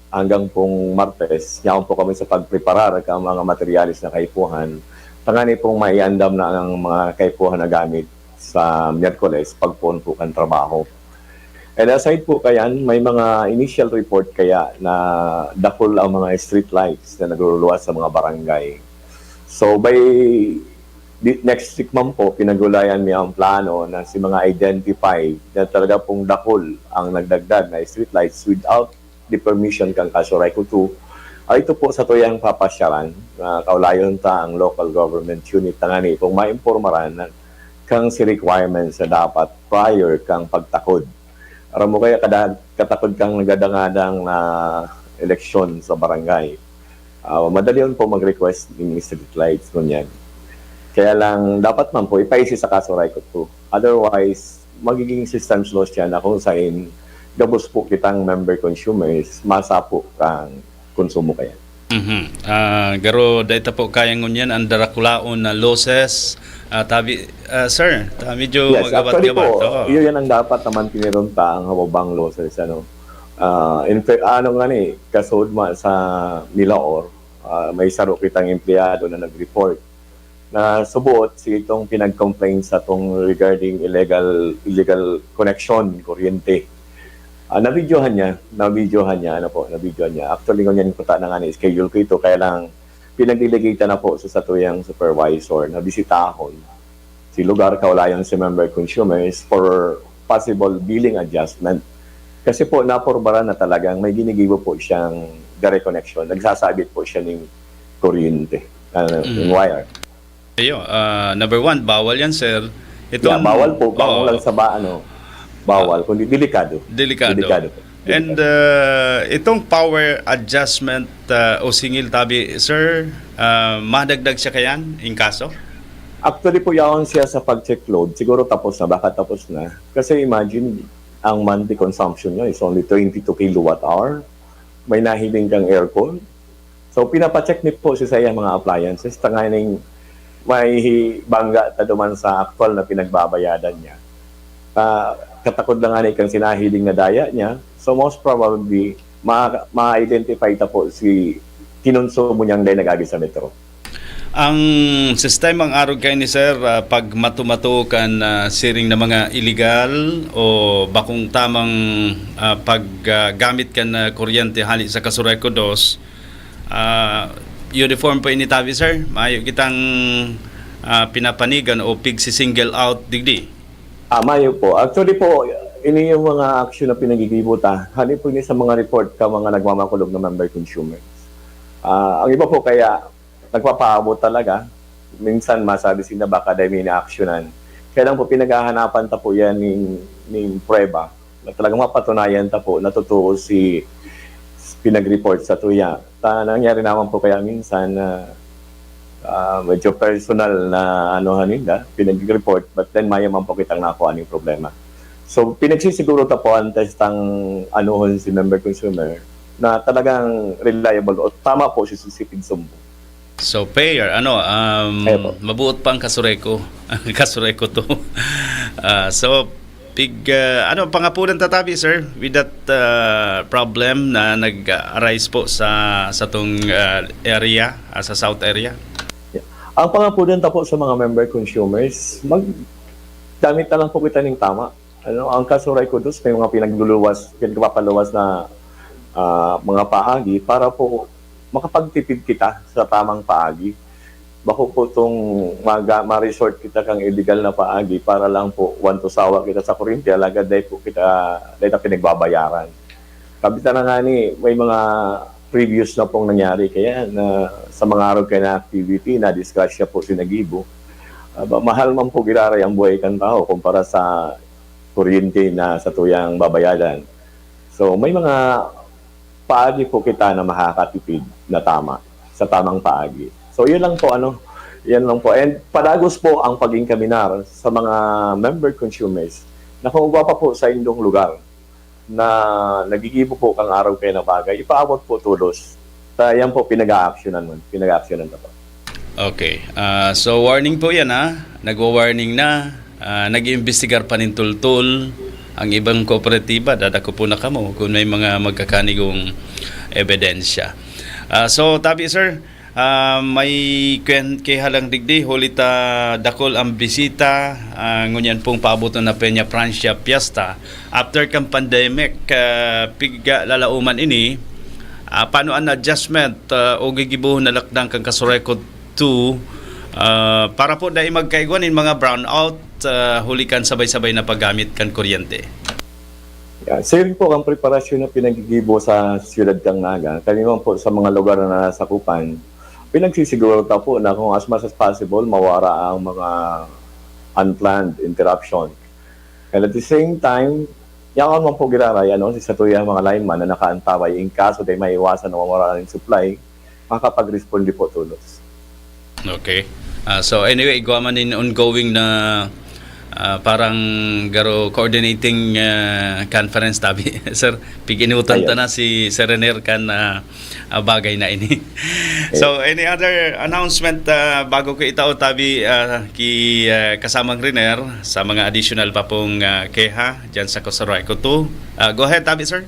Hanggang pong Martes, yaon po kami sa pagpreparar ang mga materialis na kaipuhan. Tangani pong maiandam na ang mga kaipuhan na gamit sa Miyerkules pagpun po kan trabaho. And aside po kayan, may mga initial report kaya na dakol ang mga street lights na nagluluwas sa mga barangay. So by next week man po, pinagulayan niya ang plano na si mga identified na talaga pong dakol ang nagdagdag na street lights without the permission kang Kasurayco 2. Ito po sa tuyang papasyaran na kaulayon ta ang local government unit tangani kung maimpormaran na kang si requirements na dapat prior kang pagtakod. Aram mo kaya katakod kang nagadangadang na eleksyon sa barangay. Madali yun po mag-request ng street lights kunyan. Kaya lang, dapat man po ipaisi sa Kasurayco 2. Otherwise, magiging systems loss yan na kung saan gabos po kitang member consumers, masa po kang konsumo kaya.
Garo, dahita po kaya ngunyan ang darakulaon na losses. Sir, medyo
yes, actually
magabat-gabat.
po, yun ang dapat naman pinirunta ang hababang losses. In fact, kasod sa Milaor, may saro kitang empleyado na nag-report na subuot si itong pinag-complain sa itong regarding illegal connection, kuryente. Na-videohan niya. Actually, ganyan ko na nga schedule ko ito, kaya lang pinag-delegate na po sa tuyang supervisor na bisitahon si lugar kaulayan si member consumers for possible billing adjustment. Kasi po, naporbaran na talagang may ginigibo po siyang direct connection. Nagsasabit po siya ng kuryente, ng wire.
Number 1, bawal yan, sir.
Bawal po. Bawal lang sa bawal, kundi delikado. Po.
And itong power adjustment o singil tabi, sir, madagdag siya kayan in kaso?
Actually po yaon siya sa pag-check load. Siguro tapos na. Kasi imagine, ang monthly consumption niya is only 22 kilowatt-hour. May nahiling kang aircon. So pinapacheck ni po siya sa mga appliances. Tanganing may bangga duman sa actual na pinagbabayadan niya. Katakod lang kang sinahiling na daya niya. So most probably, ma-identify ta po si kinonsumo niyang dahil nagagi sa metro.
Ang sistemang arog kay ni sir, pag matukan siring na mga illegal o bakong tamang paggamit ka na kuryente hali sa Kasurayco 2, uniform po ini tabi sir, maayo kitang pinapanigan o pigsi-single out digdi.
Mayo po. Actually po, ini yung mga action na pinagigibuta. Hani po ni sa mga report ka mga nagmamakulog na member consumers. Ang iba po kaya nagpapaabot talaga. Minsan masabi sila baka dahil may na-actionan. Kaya lang po pinaghahanapan ta po yan ng prueba na talagang mapatunayan ta po natutuo si pinag-report sa tuya. Nangyari naman po kaya minsan na medyo personal na nila, pinag-report, but then mayaman po kitang nakuha yung problema. So, pinagsisiguro ta po ang testang si member consumer na talagang reliable o tama po si Sipid Sumbo.
So, payer, mabuot pa ang kasureko. Kasureko to. So, pangapunan tatabi, sir, with that problem na nag-arise po sa tong area, sa south area?
Ang pangapunan ta po sa mga member consumers, damit na lang po kita ng tama. Ang kasureko dos, may mga pinagpapaluwas na mga paagi para po makapagtipid kita sa tamang paagi. Bako po itong ma-resort kita kang illegal na paagi para lang po sawa kita sa kuryente, alagad dahil po kita pinagbabayaran. Kabitan na nga may mga previous na pong nangyari kaya na sa mga araw kaya na activity na discuss siya po si Nagibo. Mahal man po giraray ang buhay kang tao kumpara sa kuryente na sa tuyang babayaran. So may mga paagi po kita na makakatipid na tama sa tamang paagi. So yun lang po yan lang po. And padagos po ang paging kaminar sa mga member consumers na kung pa po sa indong lugar na nagigibo po kang araw kayo na bagay, ipaabot po tulos. Yan po pinag-a-actionan na po.
Okay. So warning po yan Nagwa-warning na. Nag-iimbestigar pa nin tultul ang ibang kooperatiba. Dadako po na kamo kung may mga magkakanigong ebidensya. So tabi sir, may kay halang digdi holita dakol ang bisita ngunyan pong paabot na Peña Francia Fiesta after kang pandemic pigga lalauman ini paano ang adjustment o gigibuhon na lakdang kang kasureko 2 para po dahil magkaiguan in mga brownout hulikan sabay-sabay na paggamit kan kuryente.
Same po ang preparasyon na pinagigibo sa Siyudad Kang Naga. Kanina po sa mga lugar na nasakupan, pinagsisiguro ta po na kung as much as possible, mawara ang mga unplanned interruption. And at the same time, yakan man po giraray, sa tuyang mga lineman na nakaantabay in kaso day maiwasan na mawara ng supply, makapag-respond po tulos.
Okay. So anyway, igawa man in ongoing na parang garo coordinating conference tabi. Sir, piginutan ta na si Serener kan bagay na ini. So any other announcement bago ko itao tabi kasamang Riner sa mga additional pa pong keha dyan sa Kasureko 2. Go ahead tabi sir.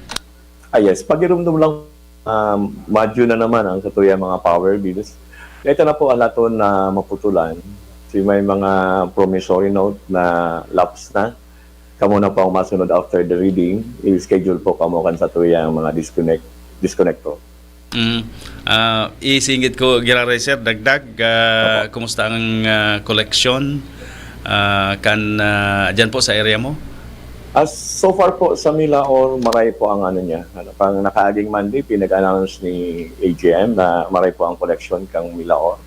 Yes, pagirumdum lang madyo na naman ang katuyang mga power bills. Ito na po alaton na maputulan. May mga promissory note na lapse na. Kamo na po ang masunod after the reading. I-schedule po kamo kan sa tuyang mga disconnector.
Isingit ko giraray sir dagdag kumusta ang collection dyan po sa area mo?
So far po sa Milaor, maray po ang niya. Pang nakaaging Monday, pinag-announce ni AGM na maray po ang collection kang Milaor.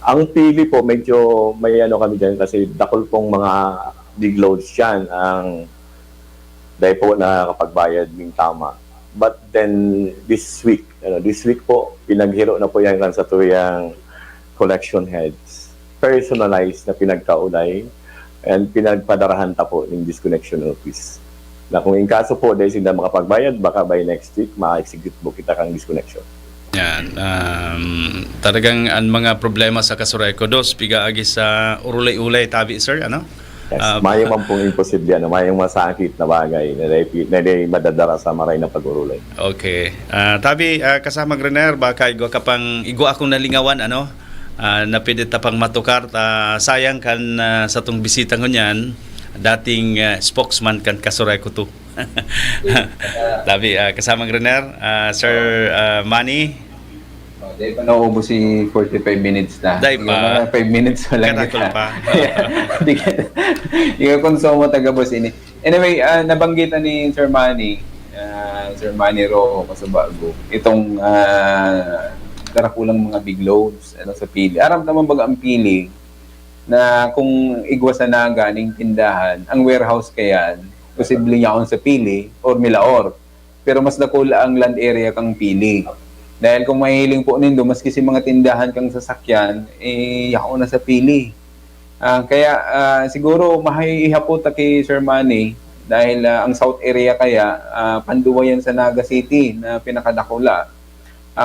Ang pili po, medyo may kami dyan kasi dakol pong mga big loads dyan ang dahil po nakakapagbayad ng tama. But then this week po, pinaghiro na po yan sa tuyang collection heads. Personalized na pinagkaulay and pinagpadarahan ta po ng disconnection office. Na kung in kaso po dahil sila makapagbayad, baka by next week, ma-execute po kita kang disconnection.
Yan. Talagang ang mga problema sa Kasureko 2, pigaagi sa urulay-ulay tabi sir,
Yes, mayong man pong imposible, mayong masakit na bagay na di madadara sa maray na pag-urulay.
Okay. Tabi, kasamang Riner, baka igwa akong nalingawan, napilit ta pang matukar sayang kan sa tong bisita ngunyan dating spokesman kan Kasureko 2. Tabi kasamang Riner, Sir Manny
Dahil pa naubos si 45 minutes na.
Dahil pa.
5 minutes pa lang.
Kanakol pa.
Hindi ka konsumo taga boss ini. Anyway, nabanggitan ni Sir Manny Rojo Masabago, itong karakulang mga big loads sa pili. Aram naman baga ang pili na kung igwa sa naga ng tindahan, ang warehouse kayan, posibleng yaon sa pili or milaor. Pero mas dakula ang land area kang pili. Dahil kung mahiling po nindo, maski si mga tindahan kang sasakyan, yaon na sa pili. Kaya siguro mahihapot kay Sir Manny dahil ang south area kaya panduwayan sa Naga City na pinakadakula.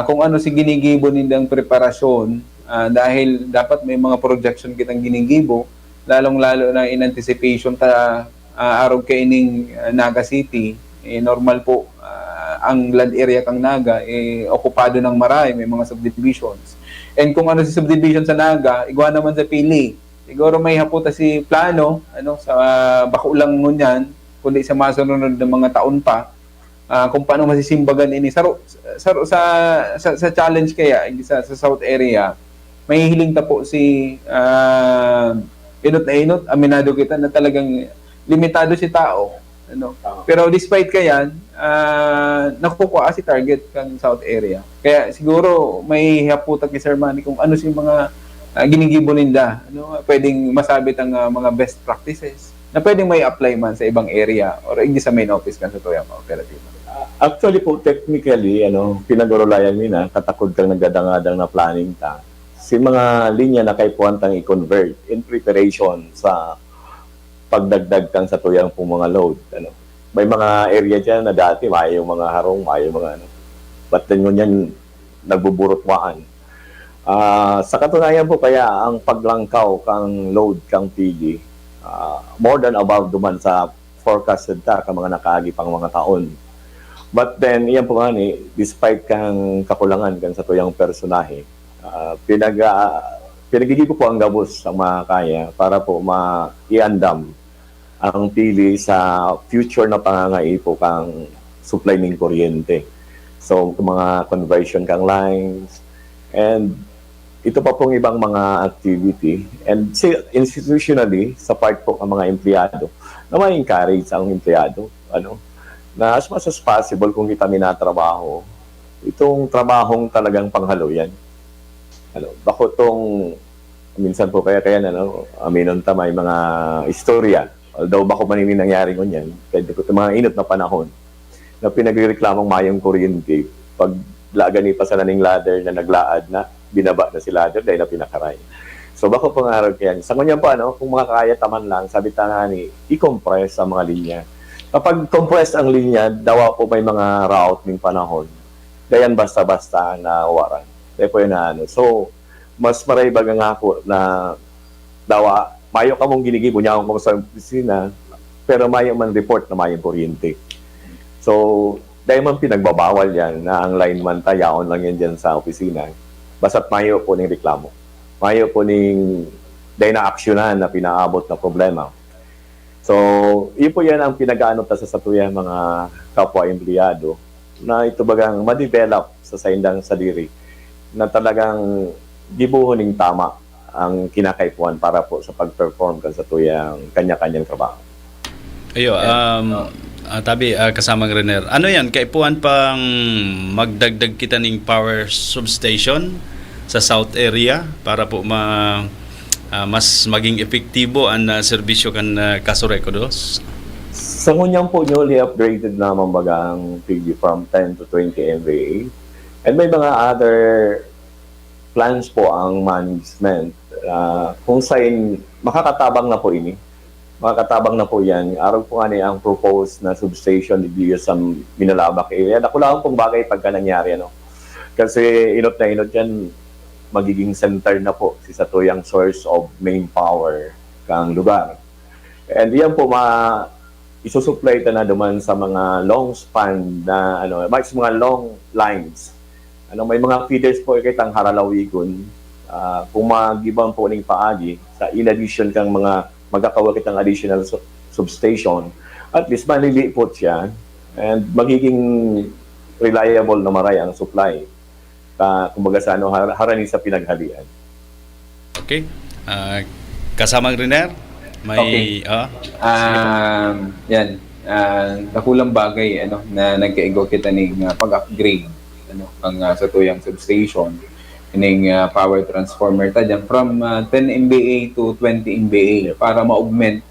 Kung ano si ginigibo nindang preparasyon dahil dapat may mga projection kitang ginigibo, lalong-lalo na in anticipation ta araw kaining Naga City, normal po ang land area kang Naga okupado ng may mga subdivisions. And kung ano si subdivision sa Naga, igwa naman sa pili. Siguro may haputa si plano sa bakulang ngunyan, kundi sa masunod ng mga taon pa, kung paano masisimbagan ini sa challenge kaya sa south area. May hiling ta po si inot na inot, aminado kita na talagang limitado si tao. Pero despite kayan, nakukuha si target kang south area. Kaya siguro may haputa kay Sir Manny kung ano si mga ginigibo ninda, pwedeng masabit ang mga best practices na pwedeng may apply man sa ibang area or hindi sa main office kan sa tuyang operative.
Actually po, technically, pinag-urulayan nila, katakod kang nagdadangadang na planning ta. Si mga linya na kay puwantang i-convert in preparation sa pagdagdag kang sa tuyang pong mga load. May mga area dyan na dati, may yung mga harong, may yung mga But then yun yan, nagbuburotwaan. Sa katunayan po kaya, ang paglangkaw kang load kang pili, more than above duman sa forecasted ka mga nakaagi pang mga taon. But then, iyan po nga despite kang kakulangan kang sa tuyang personahe, pinagigiko po ang gabos ang mga kaya para po i-andam ang pili sa future na pangangaipo kang supply ng kuryente. So, mga conversion kang lines, and ito pa pong ibang mga activity. And institutionally, sa part po ng mga empleyado, na ma-encourage ang empleyado, na as much as possible kung kita minatrabaho, itong trabahong talagang panghaluyan. Bako tong, minsan po kaya aminon ta may mga istorya. Although bako man yung nangyari ngunyan, kaya ko mga inot na panahon, na pinagreklamong mayong kuryente, pag lagani pa sa naning ladder na naglaad na, binaba na si ladder dahil na pinakaray. So bako pangarap yan. Sa ngunyan pa, kung mga kaya taman lang, sabi ta i-compress ang mga linya. Kapag compress ang linya, dawa po may mga route ng panahon. Dayan basta-basta na waran. Dahil po yun So, mas maray bagang ako na dawa, mayo ka mong ginigibo niya akong sa opisina, pero mayo man report na mayong kuryente. So, dahil man pinagbabawal yan na ang lineman tayaon lang yan dyan sa opisina, basta't mayo po ng reklamo. Mayo po dahil na aksyonan na pinaabot na problema. So, yun po yan ang pinag-aanot sa satuya mga kapwa-empleyado na ito bagang ma-develop sa saindang sadiri na talagang gibuhoning tama ang kinakaipuan para po sa pag-perform kan sa tuyang kanya-kanyang trabaho.
Ayo, tabi kasamang Renner. Ano yan, kaipuan pang magdagdag kita ng power substation sa south area para po mas maging epektibo ang serbisyo kan Casureco 2?
Sa ngunyang po newly upgraded naman bagang PG from 10 to 20 MVA. And may mga other plans po ang management kung saan makakatabang na po ini. Makakatabang na po yan. Araw po nga ang proposed na substation dito sa Minalabak area. Nakulaan pong bagay pagka nangyari. Kasi inot na inot yan, magiging center na po si satuyang source of main power kang lugar. And yan po isusupply na duman sa mga long span na mga long lines. May mga feeders po kitang haralawigon. Kung mag-ibang po ng paagi sa in addition kang mga magkakawa kitang additional substation, at least malilipot siya and magiging reliable na maray ang supply. kumbaga sa ano, harani sa pinaghalian.
Okay. Kasamang Riner, may
Yan. Nakulang bagay na nagkaigo kita ning pag-upgrade sa tuyang substation ning power transformer ta dyan from 10 MVA to 20 MVA para ma-augment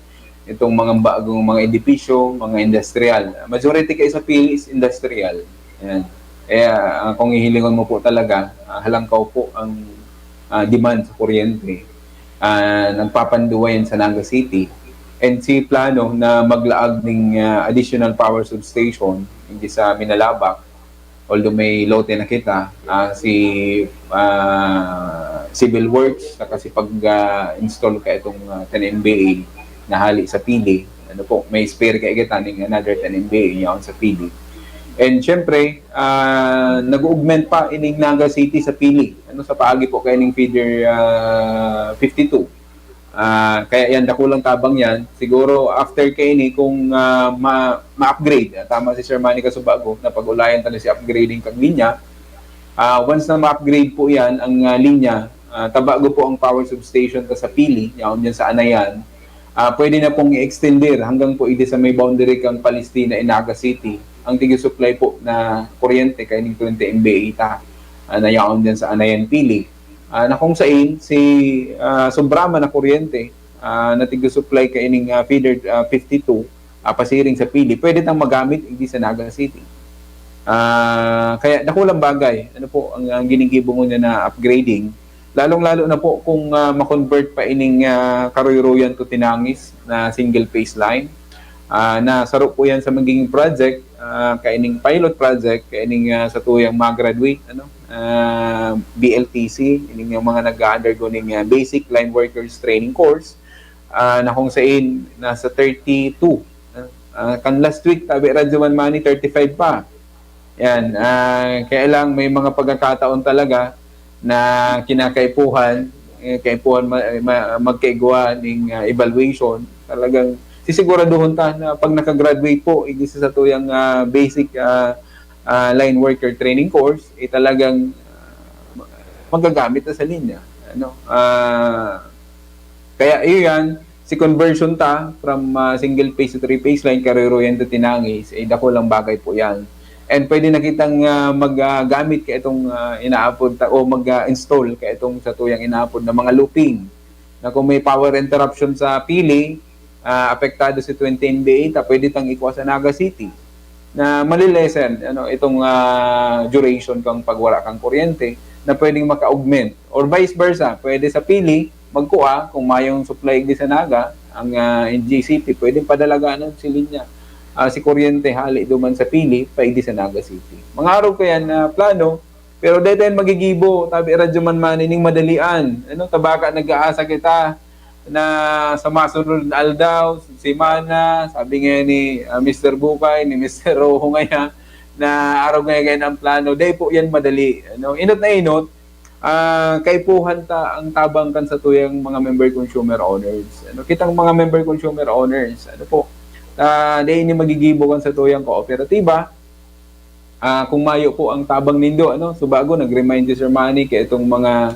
itong mga bagong mga edipisyo, mga industrial. Majority kayo sa pili is industrial. Yan. Kaya kung ihilingon mo po talaga, halangkaw po ang demand sa kuryente. Nagpapanduwa yan sa Naga City. And si plano na maglaag ng additional power substation hindi sa Minalabak, although may lote na kita, si Civil Works, kasi pag-install ka itong 10 MVA na hali sa Pili, may spare ka kita ng another 10 MVA yun sa Pili. And syempre, nag-augment pa ining Naga City sa Pili. Sa paagi po kayo ng feeder 52. Kaya yan, dakulang tabang yan. Siguro after kaini kung ma-upgrade, tama si Sir Manny Casubago, na pag-ulayan talaga si upgrading kang linya. Once na ma-upgrade po yan ang linya, tabago po ang power substation sa Pili, yan dyan sa Anayan. Pwede na pong i-extender hanggang po ide sa may boundary kang Palestina in Naga City. Ang tig-supply po na kuryente kay ning 20 MVA na yan dyan sa Anayan Pili. Na kung saan si sobrama na kuryente na tig-supply kay ining feeder 52 pasiring sa Pili, pwede tang magamit hindi sa Naga City. Kaya dakulang bagay ang ginigibong niya na upgrading, lalong-lalo na po kung ma-convert pa ining Karuy-Ruyan to Tinangis na single phase line. Na saro po yan sa magiging project, kaining pilot project, kaining sa tuyang mag-graduate, BLTC, ining yung mga nag-undergo ng basic line workers training course, na kung saan nasa 32. Kan last week, tabi Radyoman Mani, 35 pa. Yan, kaya lang may mga pagkakataon talaga na kinakaipuhan, magkaigwa ng evaluation, talagang sisiguraduhon ta na pag nakagraduate po isa sa tuyang basic line worker training course, talagang magagamit na sa linya. Kaya iyan, si conversion ta from single phase to three phase line Karuy-Ruyan to Tinangis, dakulang bagay po yan. And pwede na kitang maggamit ka itong inaapod o mag-install ka itong sa tuyang inaapod na mga looping. Na kung may power interruption sa Pili, apektado si 20 MVA, pwede tang ikuha sa Naga City na malilesen itong duration kang pagwara kang kuryente na pwedeng maka-augment or vice versa. Pwede sa Pili magkuha kung mayong supply di sa Naga, ang NGCP pwedeng padalagaan si linya si kuryente hali duman sa Pili paidi sa Naga City. Mga araw ko yan na plano, pero dahil tayo magigibo, tabi Radyoman Mani ning madalian. Tabaka nag-aasa kita na sa masunod na aldaw, si Mana, sabi nga ni Mr. Bukay, ni Mr. Rojo ngaya, na araw ngayon ang plano, dahil po yan madali. Inot na inot, kaipuhan ta ang tabang kan sa tuyang mga member consumer owners. Kitang mga member consumer owners, dahil ni magigibo kan sa tuyang kooperatiba, kung mayo po ang tabang nindo, subago, nag-remind si Sir Manny kay itong mga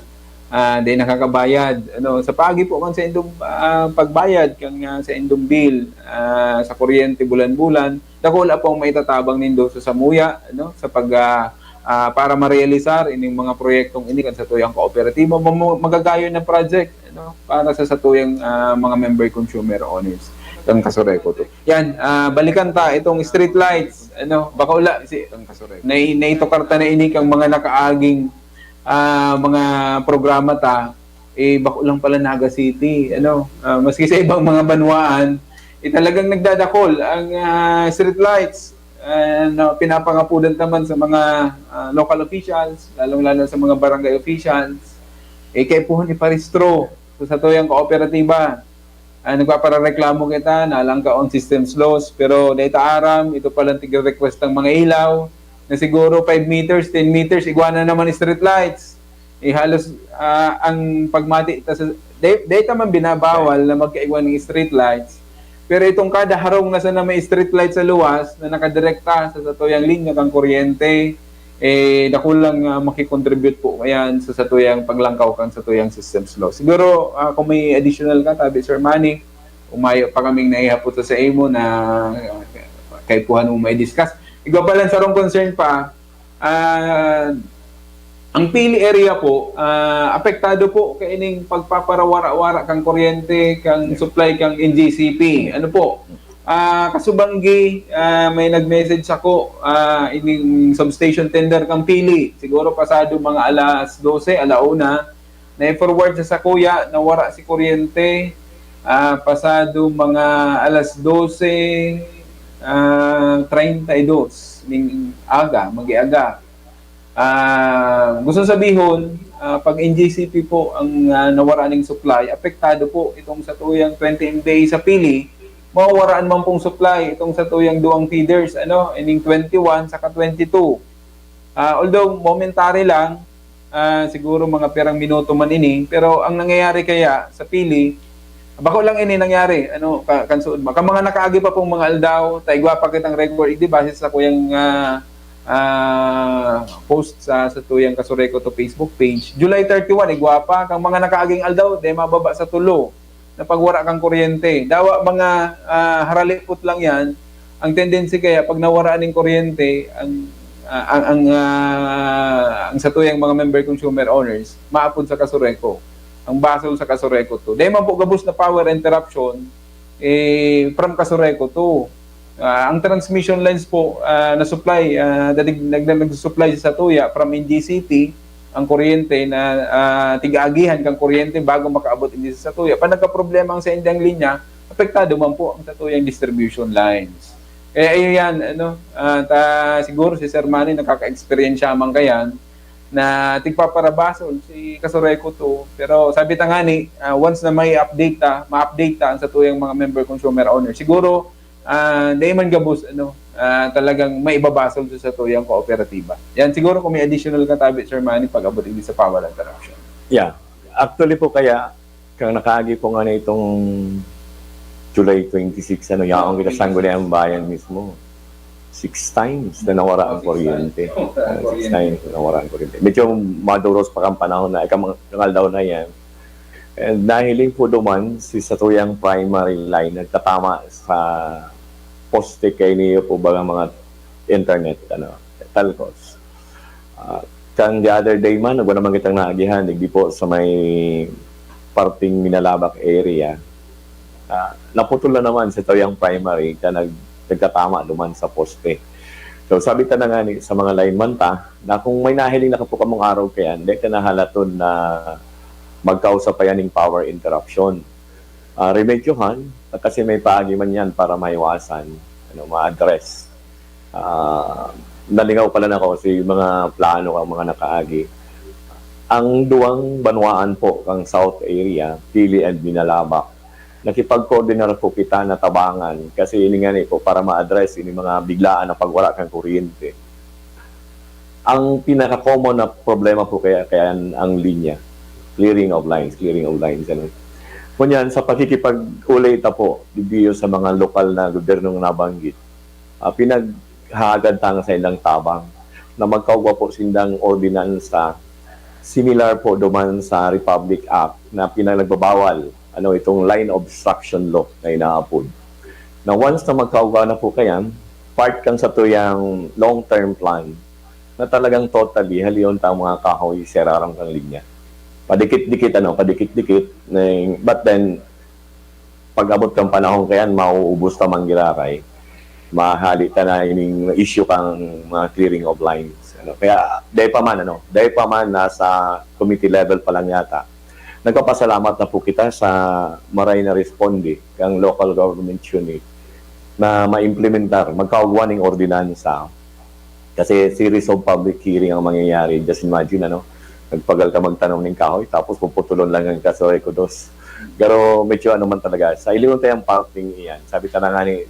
dahil nakakabayad sa pagi po kan sa indong pagbayad kang sa indong bill sa kuryente bulan-bulan, dakula po ang maitatabang nindo sa samuya sa pag para ma-realisar ining mga proyektong ini kan sa tuyang kooperatiba magagayon ng project para sa satuyang mga member consumer owners ng Kasureco to. Yan, balikan ta itong street lights baka ula si itong Kasureco naitokarta na ini kang mga nakaaging mga programa ta, bako lang pala Naga City. Maski sa ibang mga banwaan, talagang nagdadakol ang street lights. Pinapangapudan naman sa mga local officials, lalong-lalo sa mga barangay officials. Kaya po ni Paristro, sa tuyang kooperatiba, nagpapareklamo kita, nalang ka on systems loss, pero data aram, ito palang tig-request ng mga ilaw, na siguro 5 meters, 10 meters, iguana naman street lights. Halos ang pagmati, data man binabawal na magkaigwan ng street lights. Pero itong kada harong na sana may street lights sa luwas na nakadirekta sa tuyang linya kang kuryente, nakulang makikontribute po yan sa satuyang paglangkaw kang satuyang systems law. Siguro kung may additional ka, tabi Sir Manny, umayo pa kaming naihapot sa imo na kay puhan mo may discuss. Ikaw pa lang sarong concern pa, ang pili area po, apektado po kaining pagpaparawara-wara kang kuryente, kang supply kang NGCP. Ano po? Kasubanggi, may nag-message ako, ining substation tender kang pili. Siguro pasado mga alas 12, alauna, na-forward sa kuya, nawara si kuryente. Pasado mga alas 12, 32, ning aga, mag-iaga. Gusto sabihin, pag NGCP po ang nawara ng supply, apektado po itong sa tuyang 20 MVA sa pili, mawawaraan man pong supply itong sa tuyang duwang feeders, ining 21 saka 22. Although momentary lang, siguro mga perang minuto man ini, pero ang nangyayari kaya sa pili, bako lang ini nangyari, kansuod mo. Kang mga nakaagi pa pong mga aldaw, taigwa pa kitang record, di base sa kuyang post sa tuyang Kasureko to Facebook page. July 31, igwapa. Kang mga nakaaging aldaw, de mababa sa tulo na pagwara kang kuryente. Dawa mga haralipot lang yan. Ang tendency kaya, pag nawara ng kuryente, ang sa tuyang mga member consumer owners, maapod sa Kasureko. Ang basol sa Kasureko to. De man po gabos na power interruption, from Kasureko to. Ang transmission lines po na supply, nag-supply sa tuya from NGCP, ang kuryente na tiga-agihan kang kuryente bago makaabot hindi sa tuya. Pag nagka-problema ang sa indang linya, apektado man po ang sa tuyang distribution lines. Kaya ayun yan, siguro si Sir Manny nakaka-experience man kayan na tigpaparabasol si Kasureko to. Pero sabi ta nga ni, once na may update ma-update ta ang sa tuyang mga member consumer owner, siguro di man gabos talagang may ibabasol sa tuyang kooperatiba. Yan siguro kung may additional katabit Sir Manny pag abot hindi sa power interruption.
Yeah. Actually po kaya kang nakaagi po nga na itong July 26 yaong kita sangguniang bayan mismo. 6 times na nawara ang kuryente. 6 times na nawara ang kuryente. Medyo maduros pa kang panahon na ikangal daw na yan. And nahiling po duman sa tuyang primary line nagtatama sa poste kay niyo po ba mga internet telcos. Kan the other day man nagwa naman kitang naagihan digdi po sa may parting Minalabak area. Naputol na naman sa tuyang primary ka nagtatama duman sa poste. So sabi ta na nga ni, sa mga lineman na kung may nahiling na po kamong araw kayan, di ka nahalaton na magkausap pa yan ng power interruption. Remedyohan, kasi may paagi man yan para maiwasan, ma-address. Nalingaw pala na ako si mga plano ang mga nakaagi. Ang duwang banwaan po, ang South Area, Pili and Minalabak, nakipag-coordinar po kita na tabangan kasi ini nga po para ma-address ini mga biglaan na pagwala kang kuryente. Ang pinaka-common na problema po kaya ang linya. Clearing of lines. Kunyan, sa pakikipag-ulita po, dibiyo sa mga lokal na gobernong nabanggit, pinaghagad tanga sa ilang tabang na magkaugwa po sindang ordinansa similar po duman sa Republic Act na pinagbabawal itong line obstruction law na inaapod. Na once na magkaugwa na po kayan, part kang sa tuyang long-term plan na talagang totally haliyon ta mga kahoy serarang kang linya. Padikit-dikit, but then, pag abot kang panahon kayan, mauubos ka manggirakay, mahali ka na ining issue kang mga clearing of lines. Kaya, dahil pa man, nasa committee level pa lang yata. Nagpapasalamat na po kita sa maray na responde kang local government unit na ma-implementar, magkaugwa ng ordinansa. Kasi series of public hearing ang mangyayari. Just imagine, nagpagal ka magtanong ng kahoy, tapos puputulon lang ang Kasureko dos. Pero medyo man talaga. Sa iliwan tayong parting iyan, sabi ta na nga ni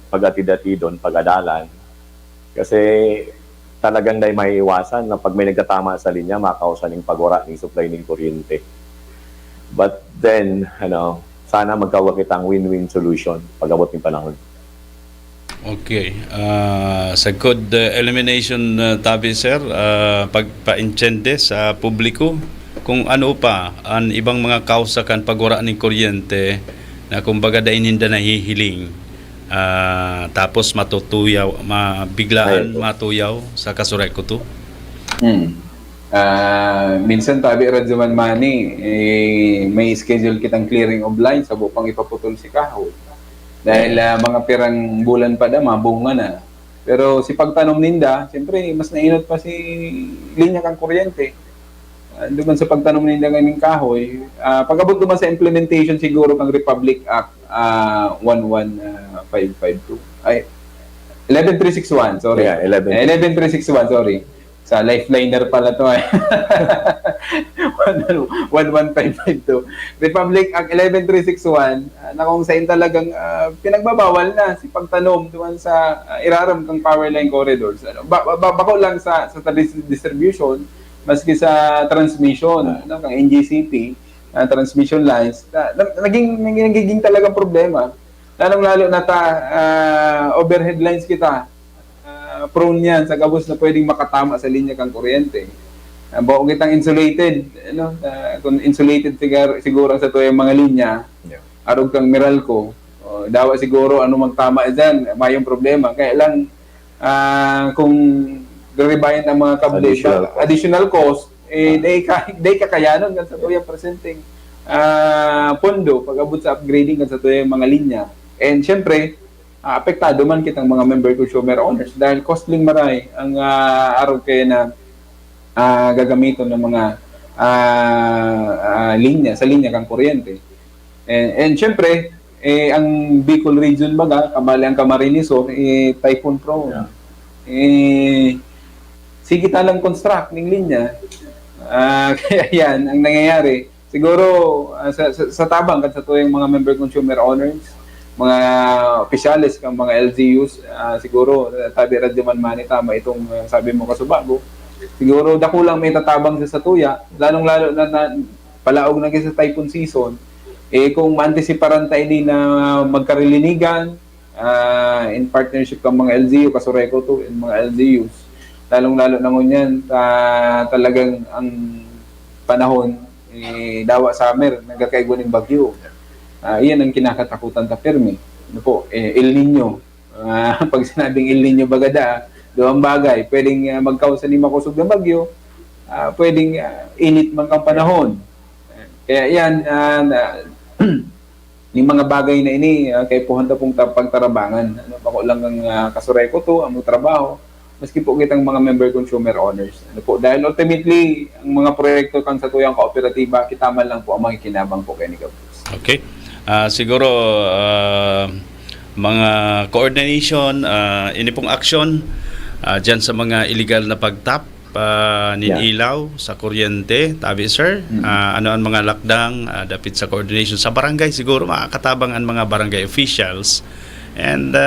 pag-atid-atid doon, pag-adalan. Kasi talagang dahil may iwasan na pag may nagtatama sa linya, makausan ng pagwara ng supply ng kuryente. But then, sana magkawa kitang win-win solution pag-abot ng panahon.
Okay. Sa good elimination tabi sir, pagpa-intsende sa publiko, kung ano pa ang ibang mga kausa kan pagwara ng kuryente na kumbaga dahin hindi nahihiling, tapos matutuyaw, biglaan matuyaw sa Kasureko 2.
Minsan tabi Radzaman Mani, may schedule kitang clearing of lines sa bupang ipaputol si kahoy. Dahil mga pirang bulan pa da, mabunga na. Pero si pagtanom ninda, siyempre, mas nainot pa si linya kang kuryente. Duman sa pagtanom ninda ng kahoy, pag-abot duman sa implementation siguro kang Republic Act 11552. Ay, 11361, sorry.
Yeah,
11361, sorry. Sa Lifeliner pala to 11552. Republic Act 11361 na kung saan talagang pinagbabawal na si pagtanom doon sa iraram kang power line corridors. Bako lang sa distribution maski sa transmission kang NGCP transmission lines naging talagang problema. Lalong-lalo na overhead lines kita prone yan sa gabos na pwedeng makatama sa linya kang kuryente. Buong kitang insulated, kung insulated siguro sa tuyang mga linya, arog kang Meralco, dawa siguro ano magtama dyan, mayong problema. Kaya lang, kung rebayan ang mga kable, additional cost, day kakayanon kan sa tuyang presenting pondo pag-abot sa upgrading kan sa tuyang mga linya. And syempre, apektado man kitang mga member consumer owners dahil costling maray ang araw kayo na gagamiton ng mga linya sa linya kang kuryente. And syempre, ang Bicol region baga, kabali ang Camarines Sur, typhoon prone. Sige talang construct ng linya. Kaya yan, ang nangyayari. Siguro, sa tabang kan sa tuyong mga member consumer owners, mga opisyalis kang mga LGUs, siguro tabi Radyaman Mani tama itong sabi mo Kasubago, siguro dakulang may tatabang sa tuya, lalong-lalo na palaog na sa typhoon season, kung maantisiparan tayo din na magkarilinigan in partnership kang mga LGU, Kasureko 2 and mga LGUs, lalong-lalo na ngunyan talagang ang panahon dawa summer, nagkakaigo ng bagyo. Iyan ang kinakatakutan ta Permi. Ano po, El Nino. Pag sinabing El Nino bagada, doang bagay, pwedeng magkausa ni makusog na bagyo, pwedeng init man kang panahon. Kaya yan, yung mga bagay na ini, kay puhanta pong pagtarabangan. Bako lang ang Kasureko 2, ang trabaho, maski po kitang mga member consumer owners. Ano po, dahil ultimately, ang mga proyekto kang sa tuyang kooperatiba, kita man lang po ang makikinabang po kay ni Gabus.
Okay. Siguro mga coordination, ini pong action dyan sa mga illegal na pagtap ninilaw sa kuryente, tabi sir, ano ang mga lakdang dapit sa coordination sa barangay, siguro makakatabang ang mga barangay officials and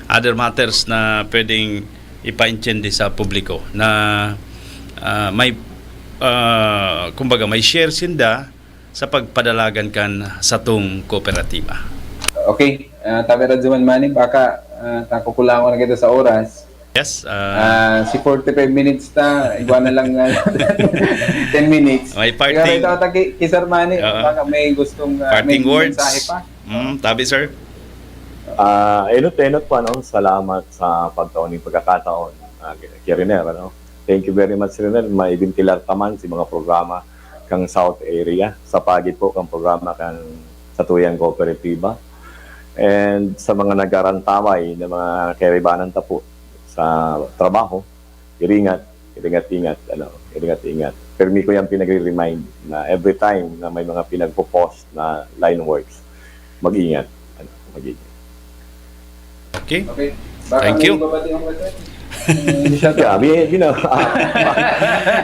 other matters na pwedeng ipa-intindi sa publiko na may kumbaga may share sinda sa pagpadalagan kan sa tung kooperatiba.
Okay, tabi Radyaman Mani, baka takukulangan na kita sa oras.
Yes.
Si 45 minutes na, iba na lang 10 minutes.
May parting.
Kaya ito kay Sir Manny, baka may gustong
parting
may
words.
mensahe pa.
Tabi sir.
Enot po, salamat sa pagtaon ng pagkakataon. Kiriner, Thank you very much, Riner. Maibintilar taman si mga programa kang South area sa pagit po kang programa kang sa tuyang kooperatiba and sa mga nagarantamay na mga kaibanan tapo sa trabaho, ingat. Permi ko yung pinagre-remind na every time na may mga pinagpo-post na line works, mag-ingat.
Okay.
Baka
Thank you.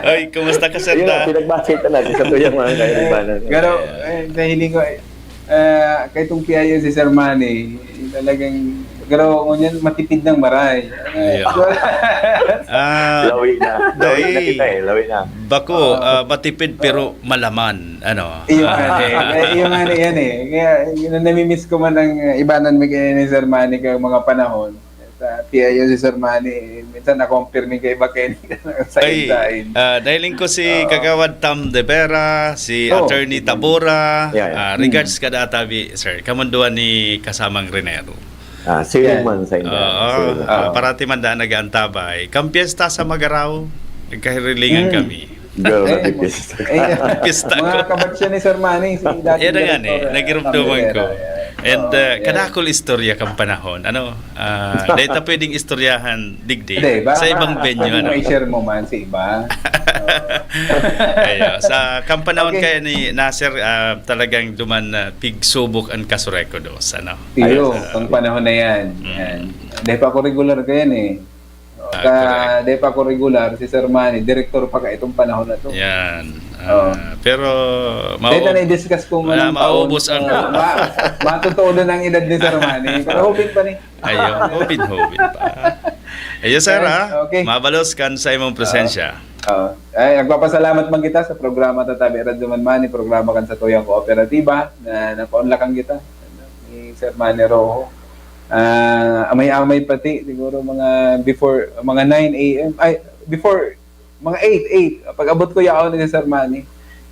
Ay, kumusta ka sir?
Pinagbasita natin sa tuyang mga kaibanan.
Pero, nahiling ko, kay itong kiyayo si Sir Manny, talagang Pero ngunyan matipid ng maray.
Yeah.
Lawi na. Lawi na kita lawi na.
Bako, matipid pero malaman. Ano?
Yung ano yan eh. Kaya yun ang namimiss ko man ang ibanan mo kayo ni Sir Manny kayong mga panahon. Sa PIO si Sir Manny, minsan na-compare mi kay iba kayo sa
Ay,
insain.
dahiling ko si Kagawad Tam De Vera, si Attorney Tabora,
Yeah.
regards kada tabi, sir. Kamunduan ni kasamang Renero.
Sailing man sa inyo.
Parati man daan nag-aantabay. Kampiesta sa Magaraw, nagkahirilingan kami.
Girl, natipis.
Pista
Mga
ko.
kabat siya ni Sir Manny. Si dating
Yan na nga
director,
nagirumduman
Tam
ko.
Rivera.
And
Yan.
kadakol istorya kang panahon. Ano? Dahil ta pwedeng istoryahan digdi
Hindi,
sa ibang venue. Ano?
i-share mo man sa iba.
Ayo, sa kampanahon
Okay.
kaya ni Nasir, talagang duman pigsubok ang Kasureko dos. Ano?
Tiyo, ang panahon na yan. Yan. Dahil pa ako regular ka yan eh. Dahil pa ako regular, si Sir Manny, director pa ka itong panahon na to.
Yan.
Oo.
Pero
Dahil na i-discuss ko mo ng
maubos ang
matutulo ng edad ni Sir Manny. Pero hoping pa ni.
ayo, hobin pa. Ayo sir,
Okay.
mabalos kan sa imong presensya.
Ay, nagpapasalamat man kita sa programa Tatabi Radyo Manmani, programa kan sa Tuyang Kooperatiba na napaunlakan kita ni Sir Manny Rojo. Amay-amay pati siguro mga before mga 9 AM before mga 8 pag abot ko yaon ni Sir Manny.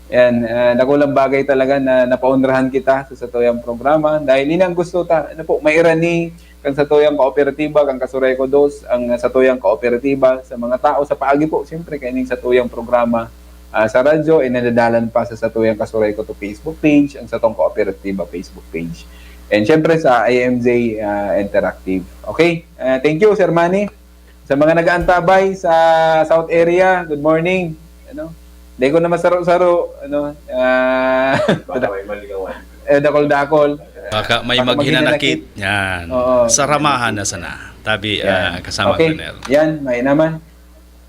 Yan, nakulang bagay talaga na napaunrahan kita sa Tuyang programa dahil yun ang gusto ta. Ano po, may irani kan sa Tuyang Kooperatiba, kan Kasureko Dos, ang sa Tuyang Kooperatiba sa mga tao sa paagi po, siyempre kaning sa Tuyang programa sa radyo, inadadalan pa sa Tuyang Kasureko to Facebook page, ang sa Tuyang Kooperatiba Facebook page. And siyempre sa IMJ Interactive. Okay? Thank you, Sir Manny. Sa mga nag-aantabay sa South area, good morning. Ano? Hindi ko na masaro-saro. Ano? Dakol-dakol.
Baka may
Baka
maghinanakit. Yan.
Oo.
Saramahan na sana. Tabi kasama
Okay.
Renel.
Yan, may naman.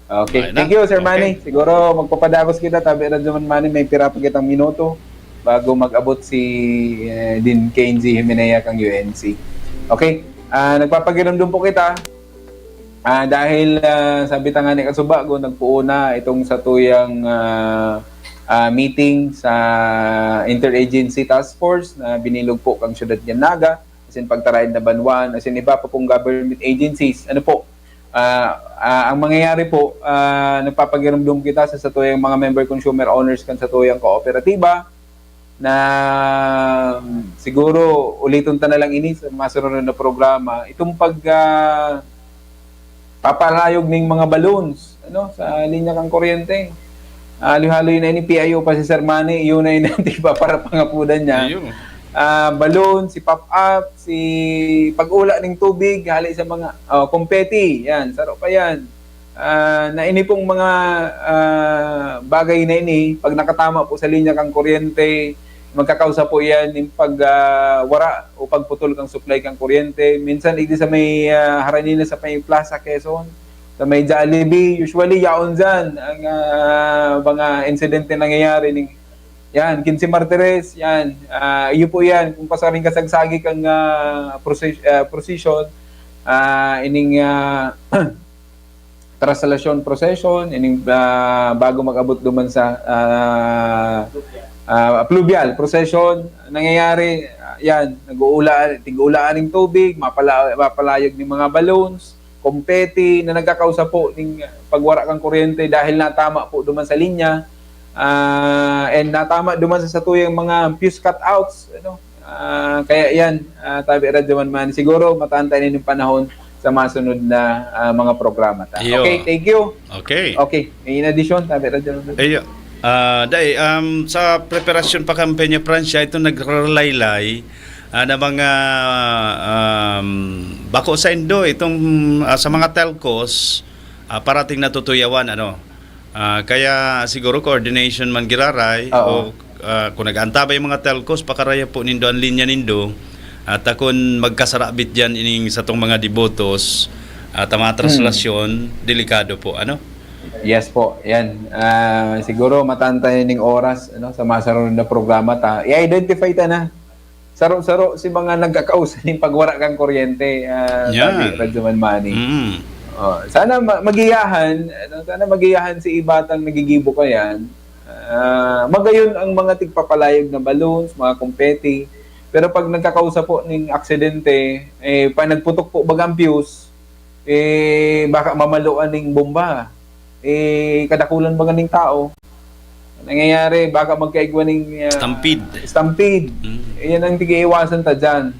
Okay.
Okay na.
Thank you, Sir
Okay.
Manny. Siguro magpapadagos kita, Tabi Radyo Manmani, may pira pa kitang minuto bago mag-abot si Din Kenzie Jimenea kang UNC. Okay. Nagpapagiramdum po kita dahil sabi ta nga ni Kasubago, nagpuuna itong sa tuyang meeting sa Interagency Task Force na binilog po kang Syudad ng Naga, as in pagtarayan na Banwan, as in iba pa pong government agencies. Ano po? Ang mangyayari po, nagpapagiramdum kita sa tuyang mga member consumer owners kan sa tuyang kooperatiba na siguro ulitin ta na lang ini sa masunod na programa itong papalayog ng mga balloons sa linya kang kuryente. Halo-halo na ini PIO pa si Sir Manny, yun na yun ba para pangapudan niya.
Ayun.
Balloon, si pop-up, si pag-ula ng tubig, hali sa mga confetti, yan, saro pa yan. Na ini pong mga bagay na ini, pag nakatama po sa linya kang kuryente, magkakausa po yan yung pagwara o pagputol kang supply kang kuryente. Minsan, hindi sa may haranina sa may Plaza Quezon, sa may Jollibee, usually yaon dyan ang mga insidente nangyayari ng yan, 15 Martires, yan. Iyo po yan, kung pasaring kasagsagi kang procession, ining translation procession, ining bago mag-abot duman sa pluvial procession, nangyayari, yan, tig-uulaan ng tubig, mapalayag ng mga balloons, confetti na nagkakausa po ng pagwara kang kuryente dahil natama po duman sa linya. And natama duman sa tuyang mga fuse cutouts, kaya yan, Tabi Radyo Manmani, siguro matantay na yung panahon sa masunod na mga programa ta.
Iyo.
Okay, thank you.
Okay.
Okay, in addition, Tabi Radyo Manmani.
Ayo. Sa preparasyon pa kampanya Pransya, ito nagralaylay na mga bako sa Indo, itong sa mga telcos, parating natutuyawan, kaya siguro coordination man giraray o kung nag-antabay yung mga telcos pakaraya po nindo ang linya nindo at kung magkasarabit diyan ining sa tong mga devotos at mga translasyon delikado po
Yes po, yan. Siguro matantay ning oras sa masunod na programa ta. I-identify ta na saro-saro si mga nagkakausan ng pagwara kang kuryente.
Yan.
Radyoman Manny.
Mm.
Sana magiyahan si ibatang nagigibo ka yan. Magayon ang mga tigpapalayag na balloons, mga kumpeti. Pero pag nagkakausap po ng aksidente, pag nagputok po bagang fuse, baka mamaluan ng bomba. Kadakulan baga ng tao. Nangyayari, baka magkaigwa ng stampede. Yan ang tig-iiwasan ta dyan.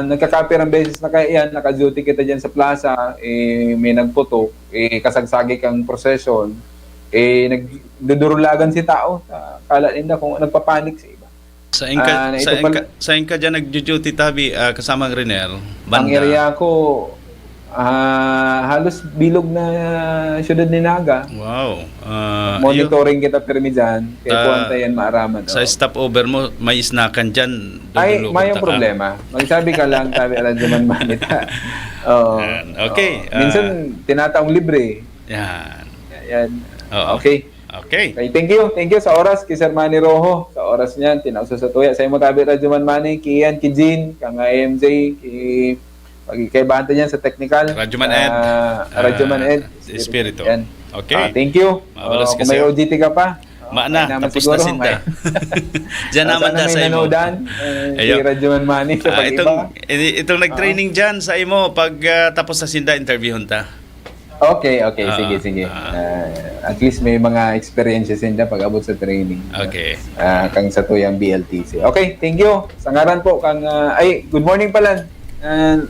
Nagkakapirang beses na kaya yan, naka-duty kita dyan sa plaza, may nagputok, kasagsagi kang prosesyon, nagdudurulagan si tao, kala nila kung nagpapanik sa iba.
Sa inka dyan nag-duty tabi kasamang Riner?
Ang area ko, halos bilog na syudad ni Naga.
Wow.
Monitoring kita pirmi dyan, kaya puwanta yan maaraman.
Sa stopover mo, may isnakan dyan.
Ay, may problema. Magsabi ka lang, sabi Radyoman Manita.
Okay.
Minsan, tinataong libre.
Yan.
Okay. Thank you sa oras, kay Sir Manny Rojo. Sa oras niyan, tinauso sa tuya. Sa imo tabi Radyoman Manny, kiyan, ki Jean, kang AMJ, kay Banta niyan sa technical.
Radyoman Ed.
Radyoman Ed.
Espiritu.
Yan.
Okay.
Thank you. Kung may OGT ka pa,
Maana, tapos na sinda. Diyan naman na sa imo.
Kay Radyoman Manny sa pag-iba.
Itong nag-training dyan sa imo, pag tapos na sinda, interviewon ta.
Okay. Sige. At least may mga experiences din pag abot sa training.
Okay.
Kang sa tuyang BLTC. Okay, thank you. Sa ngaran po, good morning pala.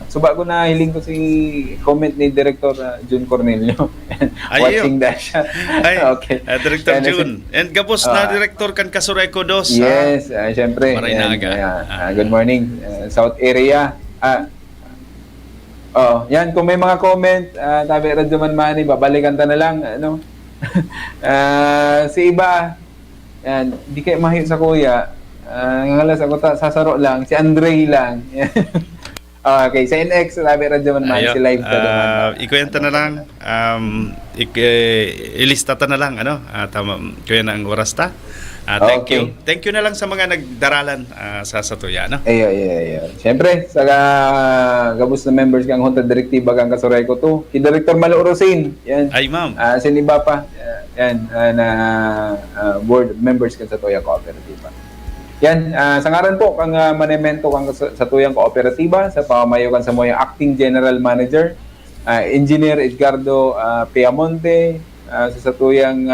Suba ko na hiling ko si comment ni Director June Cornelio. Watching that siya. Okay.
Director June. And gabos na Director kan Kasureco Dos.
Yes, syempre.
Marinaga.
Good morning. South area. Yan, kung may mga comment, tabi Radyoman Manny, babalikan ta na lang, si iba, yan, di kayo mahit sa kuya, ngalas ako sasaro lang, si Andre lang. Okay, sa NX, tabi Radyoman Manny, si live ka naman.
Ikwenta na lang, ilista ta na lang, tama, kuya na ang oras ta. Thank you. Thank you na lang sa mga nagdaralan sa Satuya, no?
Siyempre, sa gabos na members kang Junta Direktiba kang Kasureco 2, si Director Malo Rosin, yan.
Ay, ma'am.
Siniba pa, yan, na board members kang Satuya Kooperatiba. Yan, sa ngaran po, kang manemento kang Satuyang Kooperatiba, sa pamamayukan sa mga Acting General Manager, Engineer Edgardo Piamonte, sa Satuyang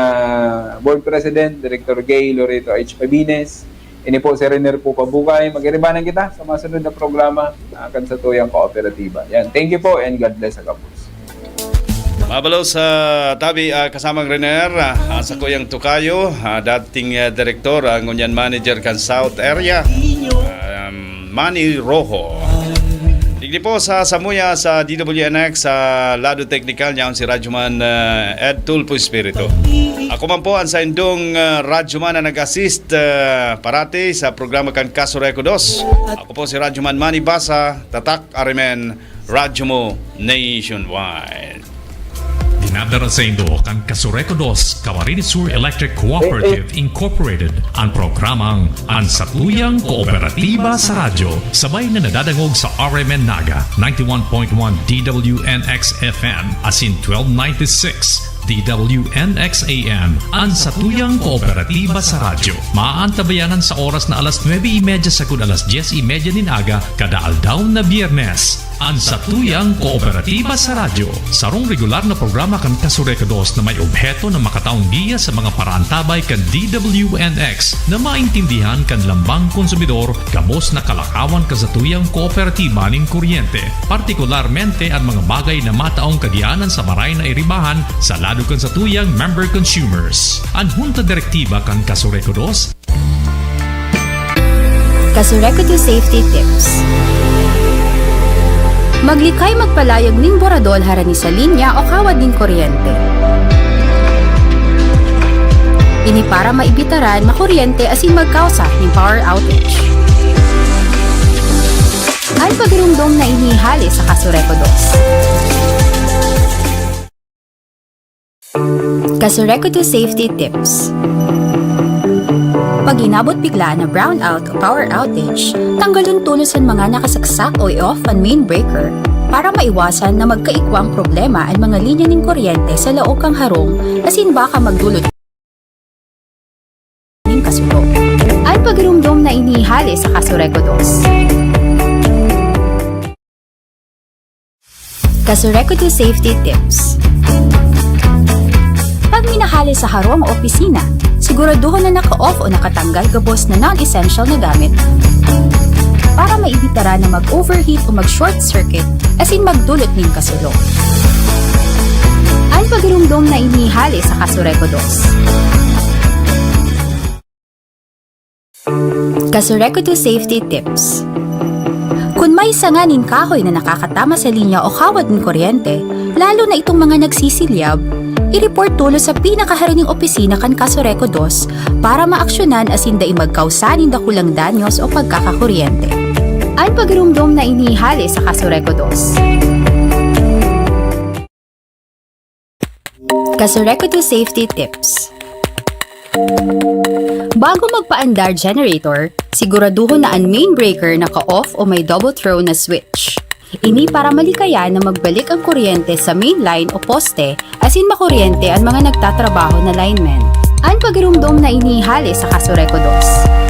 Board President, Director Gay Loreto H. Pabines. Ini po si Renner po Pabukay. Mag-iribanan kita sa masunod na programa kan Satuyang Kooperatiba. Yan. Thank you po and God bless sa kapos.
Mabalaw sa tabi kasamang Renner, sa Kuyang Tukayo, dating Director, ngunyan Manager kan South Area, Manny Rojo. Digdi po sa Samuya sa DWNX sa lado technical niya si Radyoman Ed Tulpo Espiritu. Ako man po ang sa indong Radyoman na nag-assist parati sa programa kan Kasureco 2. Ako po si Radyoman Manny Basa, Tatak Arimen, Radyo mo Nationwide.
Dinadara sa Indo kan Kasureco 2 Camarines Sur Electric Cooperative Incorporated ang programang Ang Satuyang Kooperatiba sa Radyo sabay na nadadangog sa RMN Naga 91.1 DWNX FM asin 1296 DWNX AM ang Satuyang Kooperatiba sa Radyo. Maantabayanan sa oras na alas 9:30 sagud alas 10:30 nin aga kada aldaw na Biyernes. Ang Satuyang Kooperatiba sa Radyo. Sarong regular na programa kan Kasureco 2 na may obheto na makataong giya sa mga paraantabay kan DWNX na maintindihan kan lambang konsumidor kabos na kalakawan kasatuyang kooperatiba ning kuryente. Partikularmente ang mga bagay na mataong kagianan sa maray na iribahan sa lado kan satuyang member consumers. Ang Junta Direktiba kan Kasureco 2
Kasureco 2 Safety Tips. Maglikay magpalayag ning boradol harani sa linya o kawad ning kuryente. Ini para maibitaran makuryente asin magkausa ning power outage. Ay pagirumdom na inihali sa Kasureco 2. Kasureco 2 Safety Tips. Pag inabot bigla na brownout o power outage, tanggalon tulusan mga nakasaksak o i-off ang main breaker para maiwasan na magkaikwang problema ang mga linya ng kuryente sa laog kang harong asin baka magdulot ng kasulo. Ang pagrumdom na inihali sa Kasureco 2. Kasureco 2 Safety Tips. Pag minahali sa harong o opisina, siguraduhin na naka-off o nakatanggal gabos na non-essential na gamit para maibitara na mag-overheat o mag-short circuit asin magdulot ng kasulo. Ang pagrumdom na inihali sa Kasureco 2. Kasureco 2 Safety Tips. Kung may sanganin kahoy na nakakatama sa linya o kawad ng kuryente, lalo na itong mga nagsisilyab, i-report tulo sa pinakaharining opisina kan Kasureco 2 para maaksyonan asin dai magkausanin dakulang danyos o pagkakakuryente. Ang pagrumdom na inihali sa Kasureco 2. Kasureco 2 Safety Tips. Bago magpaandar generator, siguraduhin na ang main breaker naka-off o may double throw na switch. Ini para malikaya na magbalik ang kuryente sa main line o poste asin makuryente ang mga nagtatrabaho na linemen. Ang pagrumdom na inihali sa Kasureco 2.